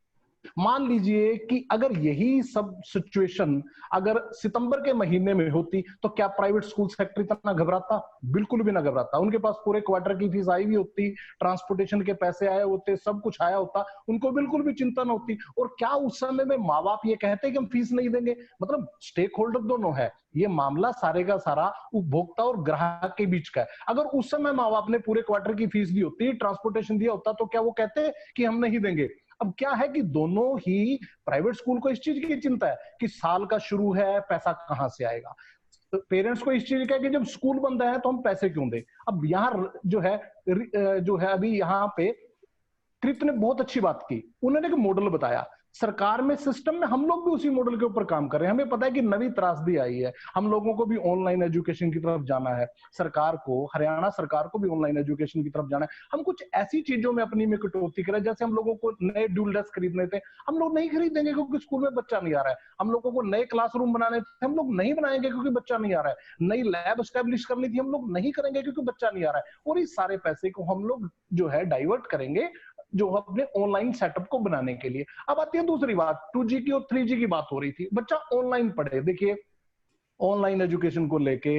मान लीजिए कि अगर यही सब सिचुएशन अगर सितंबर के महीने में होती तो क्या प्राइवेट स्कूल सेक्टर इतना घबराता? बिल्कुल भी ना घबराता। उनके पास पूरे क्वार्टर की फीस आई हुई होती, ट्रांसपोर्टेशन के पैसे आए होते, सब कुछ आया होता, उनको बिल्कुल भी चिंता न होती। और क्या उस समय में माँ बाप ये कहते कि हम फीस नहीं देंगे? मतलब स्टेक होल्डर दोनों है, ये मामला सारे का सारा उपभोक्ता और ग्राहक के बीच का है। अगर उस समय माँ बाप ने पूरे क्वार्टर की फीस दी होती, ट्रांसपोर्टेशन दिया होता, तो क्या वो कहते कि हम नहीं देंगे? अब क्या है कि दोनों ही, प्राइवेट स्कूल को इस चीज की चिंता है कि साल का शुरू है, पैसा कहां से आएगा। तो पेरेंट्स को इस चीज का है कि जब स्कूल बंद है तो हम पैसे क्यों दें। अब यहाँ जो है अभी यहाँ पे कृत ने बहुत अच्छी बात की, उन्होंने एक मॉडल बताया सरकार में, सिस्टम में। हम लोग भी उसी मॉडल के ऊपर काम कर रहे हैं। हमें पता है कि नई त्रासदी आई है, हम लोगों को भी ऑनलाइन एजुकेशन की तरफ जाना है। सरकार को, हरियाणा सरकार को भी ऑनलाइन एजुकेशन की तरफ जाना है। हम कुछ ऐसी चीजों में अपनी में कटौती करें, जैसे हम लोगों को नए ड्यूल डेस्क खरीदने थे, हम लोग नहीं खरीदेंगे क्योंकि स्कूल में बच्चा नहीं आ रहा है। हम लोगों को नए क्लासरूम बनाने थे, हम लोग नहीं बनाएंगे क्योंकि बच्चा नहीं आ रहा है। नई लैब स्टैब्लिश करनी थी, हम लोग नहीं करेंगे क्योंकि बच्चा नहीं आ रहा है। और इस सारे पैसे को हम लोग जो है डाइवर्ट करेंगे जो अपने ऑनलाइन सेटअप को बनाने के लिए। अब आती है दूसरी बात, 2G की और 3G की बात हो रही थी, बच्चा ऑनलाइन पढ़े। देखिए ऑनलाइन एजुकेशन को लेके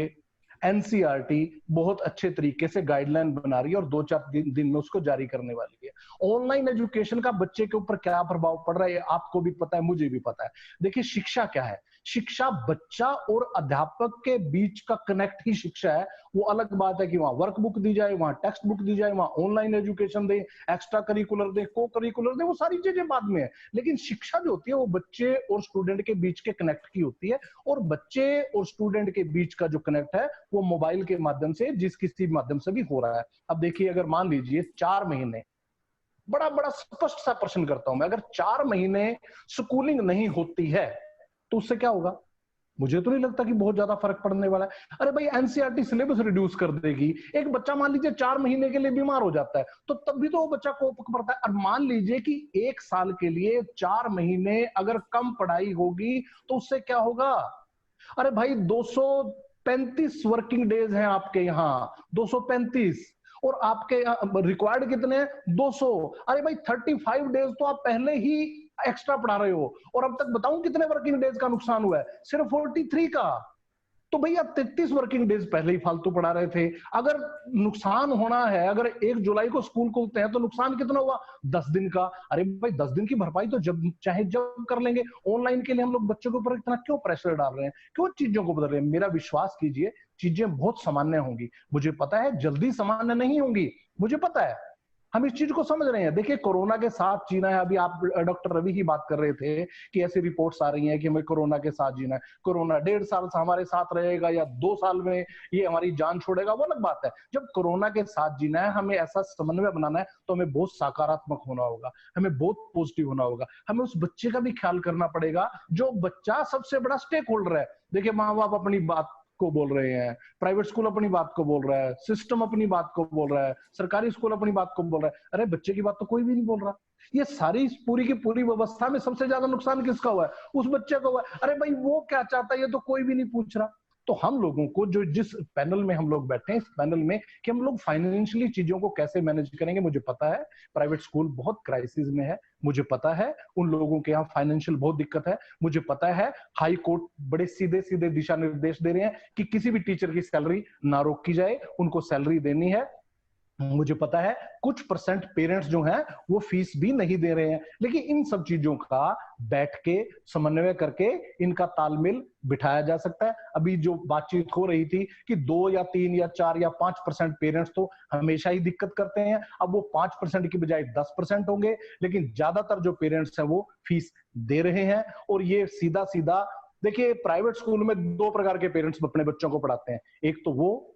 एनसीईआरटी बहुत अच्छे तरीके से गाइडलाइन बना रही है और 2-4 दिन में उसको जारी करने वाली है। ऑनलाइन एजुकेशन का बच्चे के ऊपर क्या प्रभाव पड़ रहा है आपको भी पता है, मुझे भी पता है। देखिए शिक्षा क्या है, शिक्षा बच्चा और अध्यापक के बीच का कनेक्ट ही शिक्षा है। वो अलग बात है कि वहां वर्क बुक दी जाए, वहां टेक्स्ट बुक दी जाए, वहां ऑनलाइन एजुकेशन दे, एक्स्ट्रा करिकुलर दे, को करिकुलर दे, वो सारी चीजें बाद में है। लेकिन शिक्षा जो होती है वो बच्चे और स्टूडेंट के बीच के कनेक्ट की होती है। और बच्चे और स्टूडेंट के बीच का जो कनेक्ट है वो मोबाइल के माध्यम से, जिस किसी माध्यम से भी हो रहा है। अब देखिए अगर मान लीजिए 4 महीने, बड़ा बड़ा स्पष्ट सा प्रश्न करता हूं मैं, अगर 4 महीने स्कूलिंग नहीं होती है तो उससे क्या होगा? मुझे तो नहीं लगता कि बहुत ज्यादा फर्क पड़ने वाला है। अरे भाई एनसीईआरटी सिलेबस रिड्यूस कर देगी, एक बच्चा मान लीजिए 4 महीने के लिए बीमार हो जाता है तो तब भी तो वो बच्चा कोप करता है। और मान लीजिए कि 1 साल के लिए 4 महीने अगर कम पढ़ाई होगी तो उससे क्या होगा? अरे भाई 235 वर्किंग डेज हैं आपके यहाँ, 235, और आपके रिक्वायर्ड कितने हैं? 200। अरे भाई 35 डेज तो आप पहले ही एक्स्ट्रा पढ़ा रहे हो। और अब तक बताऊं कितने वर्किंग डेज का नुकसान हुआ है? सिर्फ 43 का। तो भैया 33 वर्किंग डेज पहले ही फालतू पढ़ा रहे थे। अगर नुकसान होना है, अगर 1 जुलाई को स्कूल खोलते हैं तो नुकसान कितना हुआ? 10 दिन का। अरे भाई 10 दिन की भरपाई तो जब चाहे जब कर लेंगे। ऑनलाइन के लिए हम लोग बच्चों के ऊपर इतना क्यों प्रेशर डाल रहे हैं, क्यों चीजों को बदल रहे हैं? मेरा विश्वास कीजिए चीजें बहुत सामान्य होंगी। मुझे पता है जल्दी सामान्य नहीं होंगी, मुझे पता है, हम इस चीज को समझ रहे हैं। देखिए कोरोना के साथ जीना है। अभी आप डॉक्टर रवि की बात कर रहे थे कि ऐसी रिपोर्ट्स आ रही हैं कि हमें कोरोना के साथ जीना है। कोरोना 1.5 साल से हमारे साथ रहेगा या 2 साल में ये हमारी जान छोड़ेगा, वो अलग बात है। जब कोरोना के साथ जीना है, हमें ऐसा समन्वय बनाना है तो हमें बहुत सकारात्मक होना होगा, हमें बहुत पॉजिटिव होना होगा। हमें उस बच्चे का भी ख्याल करना पड़ेगा जो बच्चा सबसे बड़ा स्टेक होल्डर है। देखिए माँ बाप अपनी बात को बोल रहे हैं, प्राइवेट स्कूल अपनी बात को बोल रहा है, सिस्टम अपनी बात को बोल रहा है, सरकारी स्कूल अपनी बात को बोल रहा है। अरे बच्चे की बात तो कोई भी नहीं बोल रहा। ये सारी पूरी की पूरी व्यवस्था में सबसे ज्यादा नुकसान किसका हुआ है? उस बच्चे का हुआ है। अरे भाई वो क्या चाहता है ये तो कोई भी नहीं पूछ रहा। तो हम लोगों को जो जिस पैनल में हम लोग बैठे हैं, इस पैनल में कि हम लोग फाइनेंशियली चीजों को कैसे मैनेज करेंगे, मुझे पता है प्राइवेट स्कूल बहुत क्राइसिस में है, मुझे पता है उन लोगों के यहाँ फाइनेंशियल बहुत दिक्कत है, मुझे पता है हाई कोर्ट बड़े सीधे सीधे दिशा निर्देश दे रहे हैं कि किसी भी टीचर की सैलरी ना रोकी जाए, उनको सैलरी देनी है। मुझे पता है कुछ परसेंट पेरेंट्स जो हैं वो फीस भी नहीं दे रहे हैं, लेकिन इन सब चीजों का बैठ के समन्वय करके इनका तालमेल बिठाया जा सकता है। अभी जो बातचीत हो रही थी कि 2 या 3 या 4 या 5% पेरेंट्स तो हमेशा ही दिक्कत करते हैं, अब वो 5% की बजाय 10% होंगे, लेकिन ज्यादातर जो पेरेंट्स हैं वो फीस दे रहे हैं। और ये सीधा सीधा देखिए, प्राइवेट स्कूल में 2 प्रकार के पेरेंट्स अपने बच्चों को पढ़ाते हैं। एक तो वो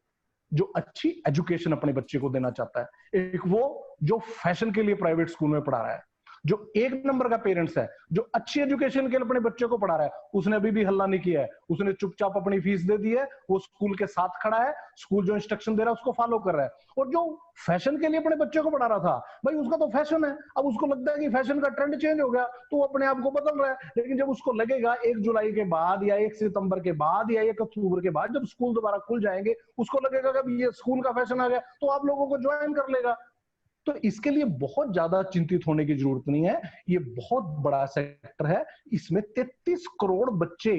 जो अच्छी एजुकेशन अपने बच्चे को देना चाहता है, एक वो जो फैशन के लिए प्राइवेट स्कूल में पढ़ा रहा है। जो 1 नंबर का पेरेंट्स है, जो अच्छी एजुकेशन के लिए अपने बच्चे को पढ़ा रहा है, उसने अभी भी हल्ला नहीं किया है, उसने चुपचाप अपनी फीस दे दी है, वो स्कूल के साथ खड़ा है, स्कूल जो इंस्ट्रक्शन दे रहा है उसको फॉलो कर रहा है। और जो फैशन के लिए अपने बच्चे को पढ़ा रहा था, भाई उसका तो फैशन है, अब उसको लगता है कि फैशन का ट्रेंड चेंज हो गया तो वो अपने आप को बदल रहा है। लेकिन जब उसको लगेगा 1 जुलाई के बाद या 1 सितंबर के बाद या 1 अक्टूबर के बाद जब स्कूल दोबारा खुल जाएंगे, उसको लगेगा कि ये स्कूल का फैशन आ गया, तो आप लोगों को ज्वाइन कर लेगा। तो इसके लिए बहुत ज्यादा चिंतित होने की जरूरत नहीं है, ये बहुत बड़ा सेक्टर है, इसमें 33 करोड़ बच्चे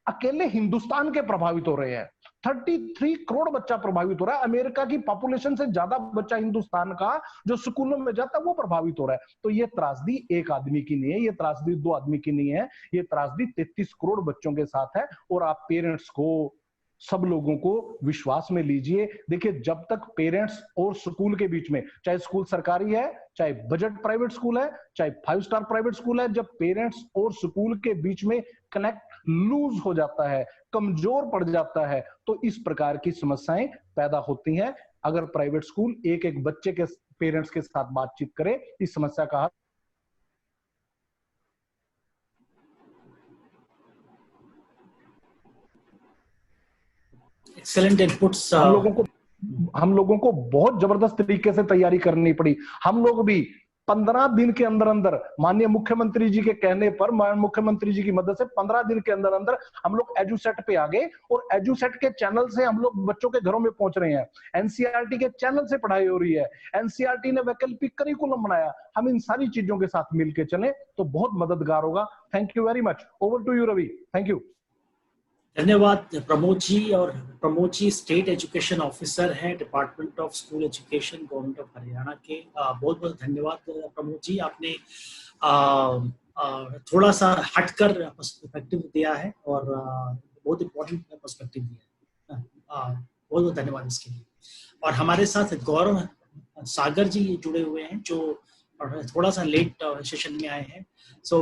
अकेले हिंदुस्तान के प्रभावित हो रहे हैं। 33 करोड़ बच्चा प्रभावित हो रहा है, अमेरिका की पॉपुलेशन से ज्यादा बच्चा हिंदुस्तान का जो स्कूलों में जाता है वो प्रभावित हो रहा है। तो ये त्रासदी 1 आदमी की नहीं है, ये त्रासदी 2 आदमी की नहीं है, ये त्रासदी 33 करोड़ बच्चों के साथ है। और आप पेरेंट्स को, सब लोगों को विश्वास में लीजिए। देखिए, जब तक पेरेंट्स और स्कूल के बीच में, चाहे स्कूल सरकारी है, चाहे बजट प्राइवेट स्कूल है, चाहे 5 स्टार प्राइवेट स्कूल है, जब पेरेंट्स और स्कूल के बीच में कनेक्ट लूज हो जाता है, कमजोर पड़ जाता है, तो इस प्रकार की समस्याएं पैदा होती हैं। अगर प्राइवेट स्कूल एक एक बच्चे के पेरेंट्स के साथ बातचीत करे, इस समस्या का Excellent inputs. हम लोगों को बहुत जबरदस्त तरीके से तैयारी करनी पड़ी। हम लोग भी 15 दिन के अंदर अंदर माननीय मुख्यमंत्री जी के कहने पर, मुख्यमंत्री जी की मदद से 15 दिन के अंदर अंदर हम लोग एजुसेट पे आ गए, और एजुसेट के चैनल से हम लोग बच्चों के घरों में पहुंच रहे हैं। एनसीईआरटी के चैनल से पढ़ाई हो रही है, एनसीईआरटी ने वैकल्पिक करिकुलम बनाया। हम इन सारी चीजों के साथ मिलकर चले तो बहुत मददगार होगा। Thank you very much. Over to you Ravi. Thank you. धन्यवाद प्रमोद जी। और Pramod ji state education officer हैं department of school education government of Haryana के। बहुत बहुत धन्यवाद प्रमोद जी, आपने थोड़ा सा हटकर पर्सपेक्टिव दिया है और बहुत इम्पोर्टेंट पर्सपेक्टिव दिया है। बहुत बहुत धन्यवाद इसके लिए। और हमारे साथ गौरव सागर जी जुड़े हुए हैं जो थोड़ा सा लेट सेशन में आए हैं। So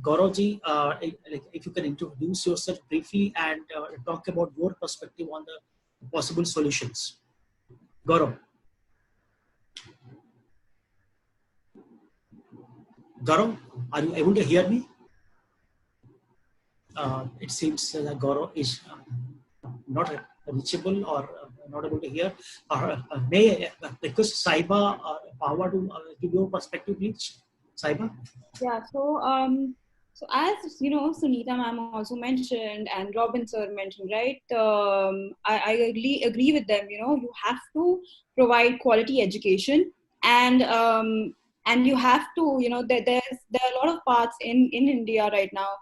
Gaurav ji, if you can introduce yourself briefly and talk about your perspective on the possible solutions. Gaurav. Gaurav, are you able to hear me? It seems that Gaurav is not reachable or not able to hear. May I request Saiba Pawa to give your perspective, please? Saiba? Yeah, so as you know, Sunita ma'am also mentioned and Robin sir mentioned, right? I agree with them. You know, you have to provide quality education, and you have to, you know, there are a lot of parts in India right now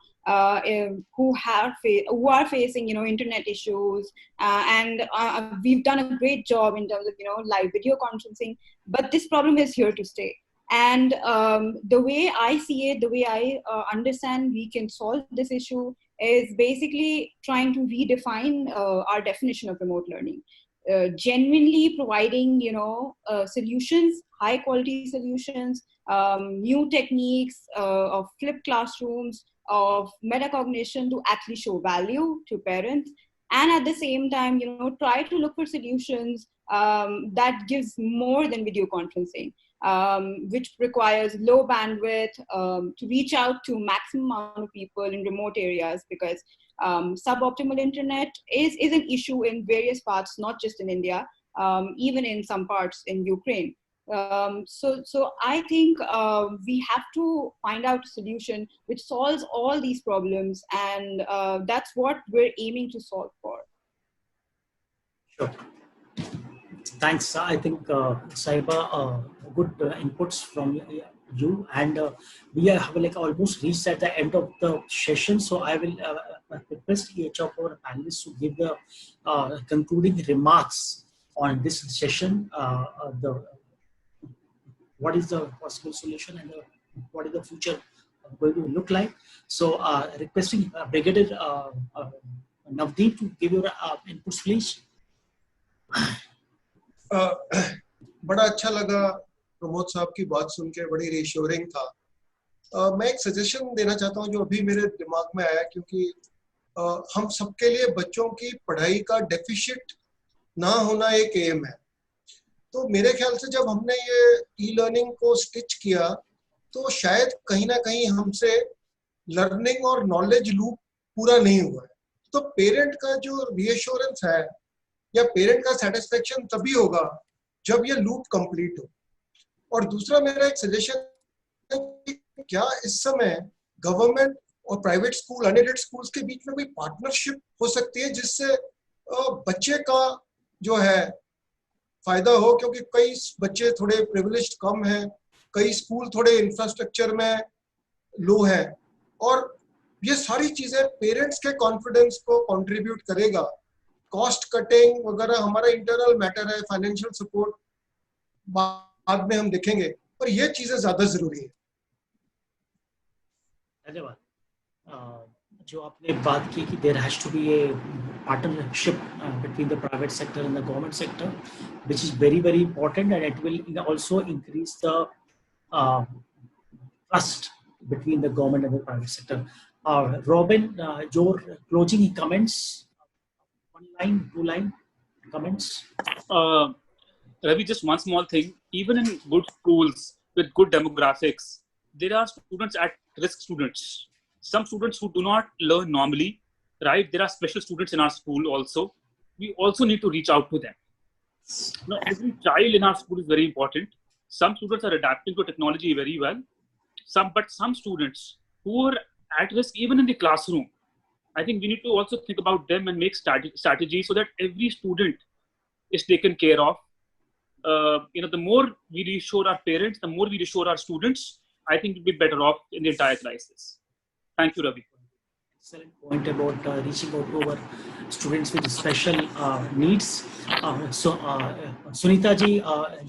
who are facing, you know, internet issues, and we've done a great job in terms of, you know, live video conferencing, but this problem is here to stay. And the way I see it, the way I understand we can solve this issue is basically trying to redefine our definition of remote learning. Genuinely providing, you know, solutions, high quality solutions, new techniques of flipped classrooms, of metacognition to actually show value to parents. And at the same time, you know, try to look for solutions that gives more than video conferencing. Which requires low bandwidth to reach out to maximum amount of people in remote areas, because suboptimal internet is an issue in various parts, not just in India, even in some parts in Ukraine. So I think we have to find out a solution which solves all these problems, and that's what we're aiming to solve for. Sure. Thanks. I think Saiba, good inputs from you, and we have like almost reached at the end of the session. So I will request each of our panelists to give the concluding remarks on this session. The what is the possible solution, and what is the future going to look like. So requesting Brigadier Navdeep to give your inputs, please. बड़ा अच्छा लगा प्रमोद साहब की बात सुन के, बड़ी रीश्योरिंग था। मैं एक सजेशन देना चाहता हूँ जो अभी मेरे दिमाग में आया, क्योंकि हम सबके लिए बच्चों की पढ़ाई का डेफिशिट ना होना एक एम है। तो मेरे ख्याल से जब हमने ये ई लर्निंग को स्टिच किया तो शायद कहीं ना कहीं हमसे लर्निंग और नॉलेज लूप पूरा नहीं हुआ है। तो पेरेंट का जो रीएश्योरेंस है या पेरेंट का सेटिस्फेक्शन तभी होगा जब ये लूप कंप्लीट हो। और दूसरा मेरा एक सजेशन है कि क्या इस समय गवर्नमेंट और प्राइवेट स्कूल, अनएडेड स्कूल्स के बीच में कोई पार्टनरशिप हो सकती है जिससे बच्चे का जो है फायदा हो, क्योंकि कई बच्चे थोड़े प्रिविलेज्ड कम हैं, कई स्कूल थोड़े इंफ्रास्ट्रक्चर में लो है, और ये सारी चीजें पेरेंट्स के कॉन्फिडेंस को कंट्रीब्यूट करेगा। कॉस्ट कटिंग वगैरह हमारा इंटरनल मैटर है, फाइनेंशियल सपोर्ट बाद में हम देखेंगे, पर ये चीजें ज्यादा जरूरी है। धन्यवाद। जो आपने बात की कि there has to be a partnership between the private sector and the government sector, which is very, very important, and it will also increase the trust between the government and the private sector. Robin, your closing comments, one line, two line comments. Ravi, just one small thing. Even in good schools with good demographics, there are students at risk students. Some students who do not learn normally, right? There are special students in our school also. We also need to reach out to them. Now, every child in our school is very important. Some students are adapting to technology very well. But some students who are at risk even in the classroom, I think we need to also think about them and make strategies so that every student is taken care of. The more we reassure our parents, the more we reassure our students, I think we'll be better off in the entire crisis. Thank you, Ravi. Excellent point about reaching out to our students with special needs. Sunita ji,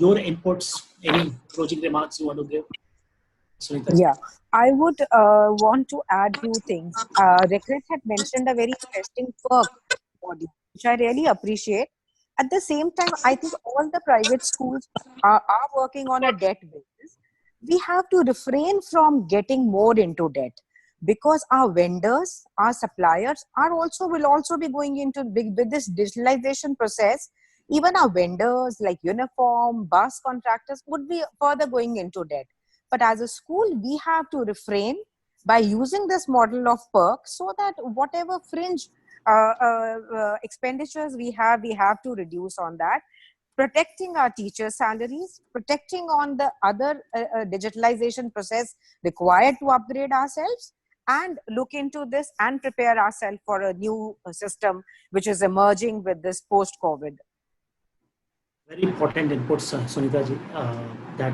your inputs, any closing remarks you want to give? Sunita ji. Yeah, I would want to add few things. Rekrit had mentioned a very interesting perk body, which I really appreciate. At the same time, I think all the private schools are working on a debt basis. We have to refrain from getting more into debt, because our vendors, our suppliers will also be going into with this digitalization process. Even our vendors like uniform, bus contractors would be further going into debt. But as a school, we have to refrain by using this model of perk, so that whatever fringe expenditures we have to reduce on that, protecting our teachers' salaries, protecting on the other digitalization process required to upgrade ourselves, and look into this and prepare ourselves for a new system which is emerging with this post-COVID. Very important inputs, Sunita ji. That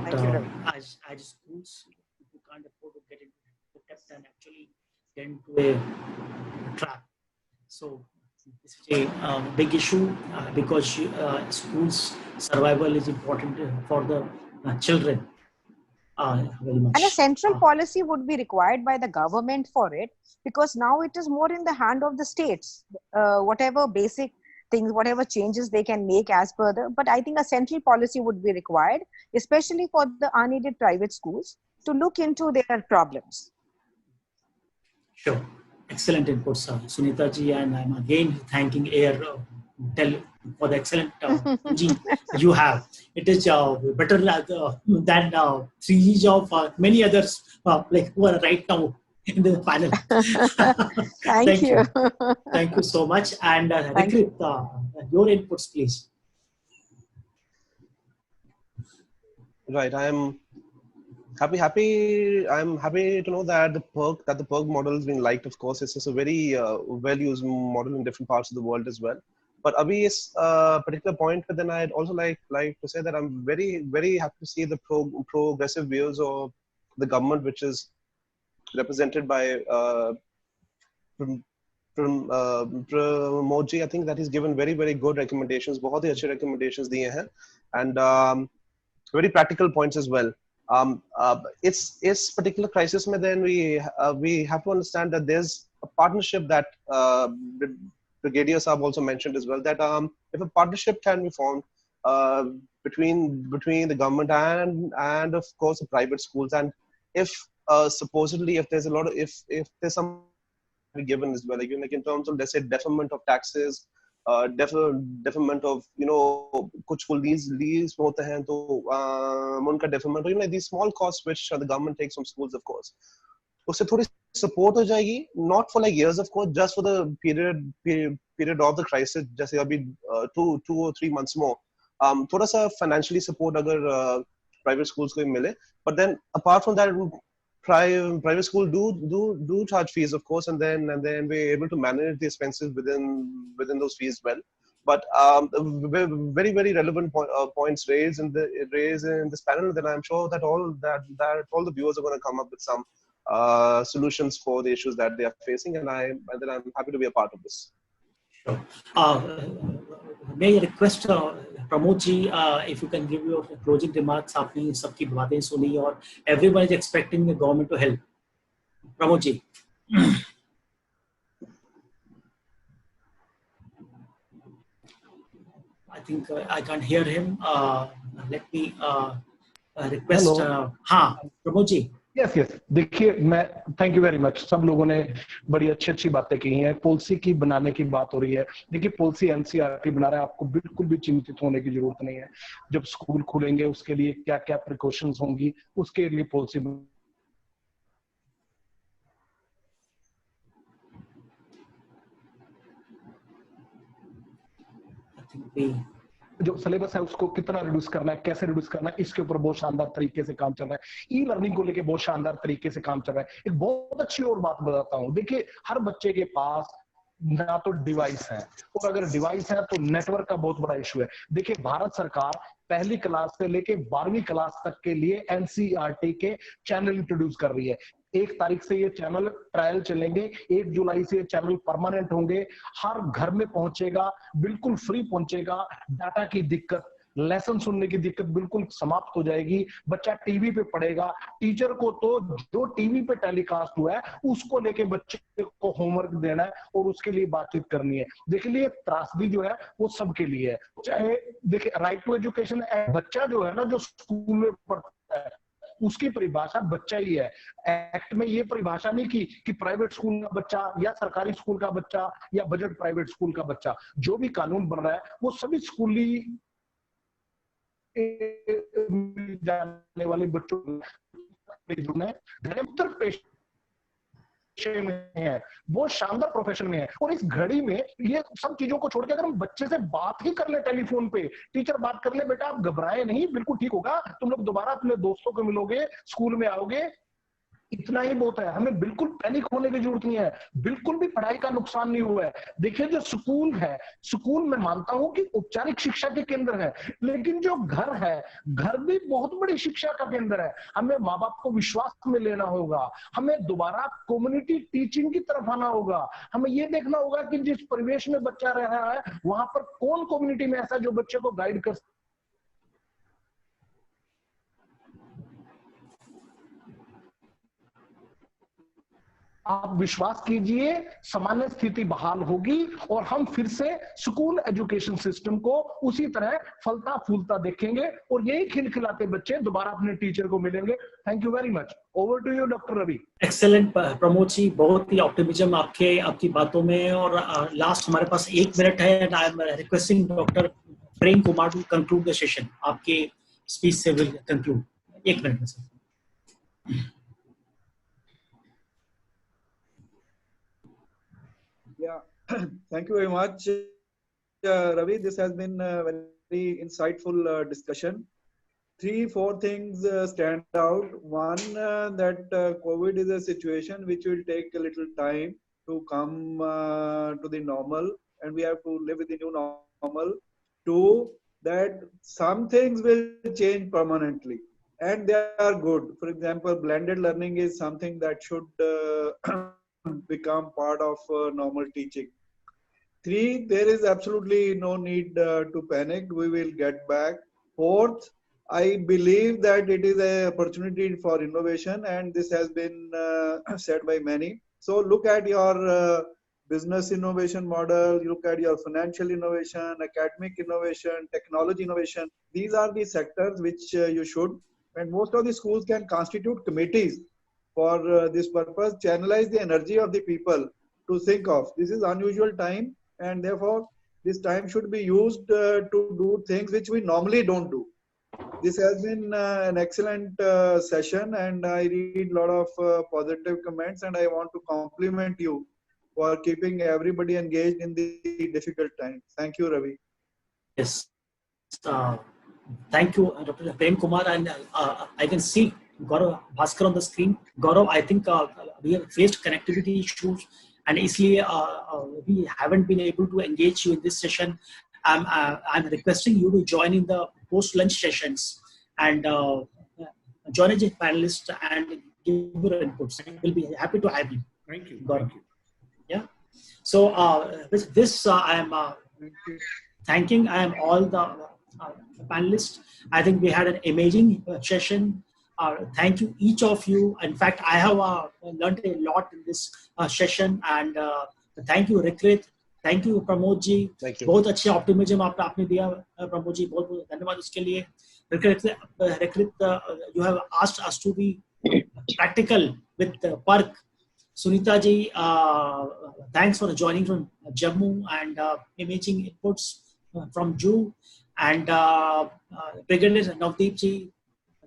as schools, you can't afford to get into debt and actually get into a trap. So this is a big issue because schools' survival is important for the children. Very much. And a central policy would be required by the government for it, because now it is more in the hand of the states. Whatever basic things, whatever changes they can make as per the, but I think a central policy would be required, especially for the unaided private schools, to look into their problems. Sure. Excellent inputs, Sunita ji, and I'm again thanking Airtel for the excellent 2G you have. It is better than 3G of many others who are right now in the panel. Thank you. Thank you so much. And Rekrit, your inputs, please. Right, I'm happy to know that the perk model is being liked. Of course, it's just a very well-used model in different parts of the world as well. But Abhi is a particular point, but then I'd also like to say that I'm very, very happy to see the progressive views of the government, which is represented by Pramod ji, I think that he's given very, very good recommendations. बहुत ही अच्छे recommendations दिए हैं, and very practical points as well. It's particular crisis mein, then we have to understand that there's a partnership that Brigadier Saab also mentioned as well, that if a partnership can be formed between the government and of course the private schools, and if supposedly if there's a lot of if there's some given as well, like in terms of, let's say, deferment of taxes, deferment of, कुछ school lease होते हैं तो उनका deferment, these small costs which the government takes from schools, of course, उससे थोड़ी support हो जाएगी, not for like years, of course, just for the period of the crisis, जैसे अभी 2 or 3 months more, थोड़ा सा financially support अगर private schools को मिले, but then apart from that, private school do charge fees, of course, and then we're able to manage the expenses within those fees well. But very, very relevant points raised in this panel. Then I'm sure that all the viewers are going to come up with some solutions for the issues that they are facing, and I'm happy to be a part of this. Sure. May I request Pramod ji, if you can give your closing remarks. आपने सबकी बातें सुनी और everyone is expecting the government to help. Pramod ji. I think I can't hear him. Let me request. हाँ, Pramod ji. Yes देखिए, मैं thank you very much. सब लोगों ने बड़ी अच्छी बातें की हैं. पॉलिसी की बनाने की बात हो रही है. देखिए, पॉलिसी एनसीईआरटी बना रहा है, आपको बिल्कुल भी चिंतित होने की जरूरत नहीं है. जब स्कूल खुलेंगे उसके लिए क्या क्या प्रिकॉशंस होंगी, उसके लिए पॉलिसी जो सिलेबस है उसको कितना रिड्यूस करना है, कैसे रिड्यूस करना है, इसके ऊपर बहुत शानदार तरीके से काम चल रहा है. ई लर्निंग को लेके बहुत शानदार तरीके से काम चल रहा है. एक बहुत अच्छी और बात बताता हूँ. देखिए, हर बच्चे के पास ना तो डिवाइस है, और अगर डिवाइस है तो नेटवर्क का बहुत बड़ा इशू है. देखिए, भारत सरकार पहली क्लास से लेके 12वीं क्लास तक के लिए एनसीईआरटी के चैनल इंट्रोड्यूस कर रही है. 1 तारीख से ये चैनल ट्रायल चलेंगे, 1 जुलाई से ये चैनल परमानेंट होंगे. हर घर में पहुंचेगा, बिल्कुल फ्री पहुंचेगा. डाटा की दिक्कत, लेसन सुनने की दिक्कत बिल्कुल समाप्त हो जाएगी. बच्चा टीवी पे पढ़ेगा. टीचर को तो जो टीवी पे टेलीकास्ट हुआ है उसको लेके बच्चे को होमवर्क देना है और उसके लिए बातचीत करनी है. देखिए, त्रासदी जो है वो सबके लिए है. चाहे देखिए, राइट टू एजुकेशन, बच्चा जो है ना, जो स्कूल में पढ़ता है उसकी परिभाषा बच्चा ही है. एक्ट में ये परिभाषा नहीं की कि प्राइवेट स्कूल का बच्चा या सरकारी स्कूल का बच्चा या बजट प्राइवेट स्कूल का बच्चा. जो भी कानून बन रहा है वो सभी स्कूली जाने वाले बच्चों उत्तर पेशे में है, वो शानदार प्रोफेशन में है. और इस घड़ी में ये सब चीजों को छोड़ के अगर हम बच्चे से बात ही कर ले, टेलीफोन पे टीचर बात कर ले, बेटा आप घबराए नहीं, बिल्कुल ठीक होगा, तुम लोग दोबारा अपने दोस्तों को मिलोगे, स्कूल में आओगे, इतना ही बहुत है. हमें बिल्कुल पैनिक होने की जरूरत नहीं है. बिल्कुल भी पढ़ाई का नुकसान नहीं हुआ है. देखिए, जो स्कूल है, स्कूल में मानता हूं कि औपचारिक शिक्षा के केंद्र है, लेकिन जो घर है, घर भी बहुत बड़ी शिक्षा का केंद्र है. हमें माँ बाप को विश्वास में लेना होगा. हमें दोबारा कम्युनिटी टीचिंग की तरफ आना होगा. हमें ये देखना होगा कि जिस परिवेश में बच्चा रह रहा है वहां पर कौन कम्युनिटी में ऐसा जो बच्चे को गाइड कर. आप विश्वास कीजिए, सामान्य स्थिति बहाल होगी और हम फिर से स्कूल एजुकेशन सिस्टम को उसी तरह फलता फूलता देखेंगे और यही खिलखिलाते बच्चे दोबारा अपने टीचर को मिलेंगे. Thank you very much. Over to you doctor Ravi. Excellent Pramod ji, बहुत ही ऑप्टिमिज्म आपकी बातों में. और लास्ट हमारे पास 1 मिनट है and I am requesting doctor Prem Kumar to conclude the session. आपके स्पीच से विल कंक्लूड 1 मिनट में sir. Yeah, thank you very much, Ravi. This has been a very insightful discussion. 3-4 things stand out. One, that COVID is a situation which will take a little time to come to the normal, and we have to live with the new normal. 2, that some things will change permanently. and they are good. For example, blended learning is something that should become part of normal teaching. 3, there is absolutely no need to panic. We will get back. 4th, I believe that it is an opportunity for innovation, and this has been said by many. So look at your business innovation model, look at your financial innovation, academic innovation, technology innovation. These are the sectors which you should, and most of the schools can constitute committees for this purpose, channelize the energy of the people to think of. This is unusual time, and therefore this time should be used to do things which we normally don't do. This has been an excellent session, and I read a lot of positive comments, and I want to compliment you for keeping everybody engaged in the difficult times. Thank you, Ravi. Yes. Thank you, Dr. Prem Kumar, and I can see Gaurav Bhaskar on the screen. Gaurav, I think we have faced connectivity issues, and easily we haven't been able to engage you in this session. I'm requesting you to join in the post-lunch sessions and join as a panelist and give your inputs. We'll be happy to have you. Thank you. Gaurav. Yeah. So with this, I am thanking all the panelists. I think we had an amazing session. Thank you, each of you. In fact, I have learned a lot in this session, and thank you, Rikrit. Thank you, Pramod ji. Thank you. बहुत अच्छे optimism आपने दिया, प्रमोद जी. बहुत बहुत धन्यवाद उसके लिए. Rikrit, you have asked us to be practical with PERC. Sunita ji, thanks for joining from Jammu, and imaging inputs from Jew. And Brigadier Navdeep ji,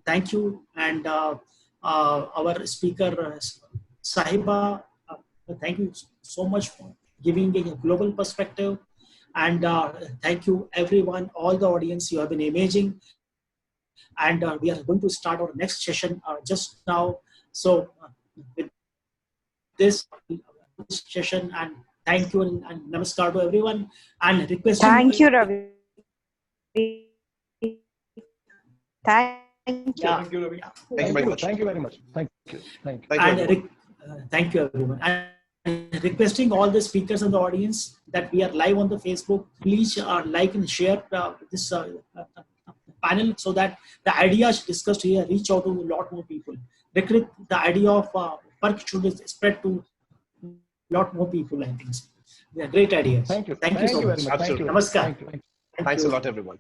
thank you. And our speaker, Sahiba, thank you so much for giving a global perspective. And thank you, everyone, all the audience. You have been amazing. And we are going to start our next session just now. So with this session, and thank you, and namaskar to everyone. And requesting. Thank you, Ravi. Thank you. Yeah. Thank you, Ravi. Thank you very much. Thank you very much. Thank you. Thank you. Thank you, And everyone. thank you, everyone. And requesting all the speakers in the audience that we are live on the Facebook. Please like and share this panel so that the ideas discussed here reach out to a lot more people. The idea of PERC should spread to a lot more people, I think. They are great ideas. Thank you. Thank you so much. very much. Thank you. Absolutely. Namaskar. Thank you. Thank Thanks you. a lot, everyone.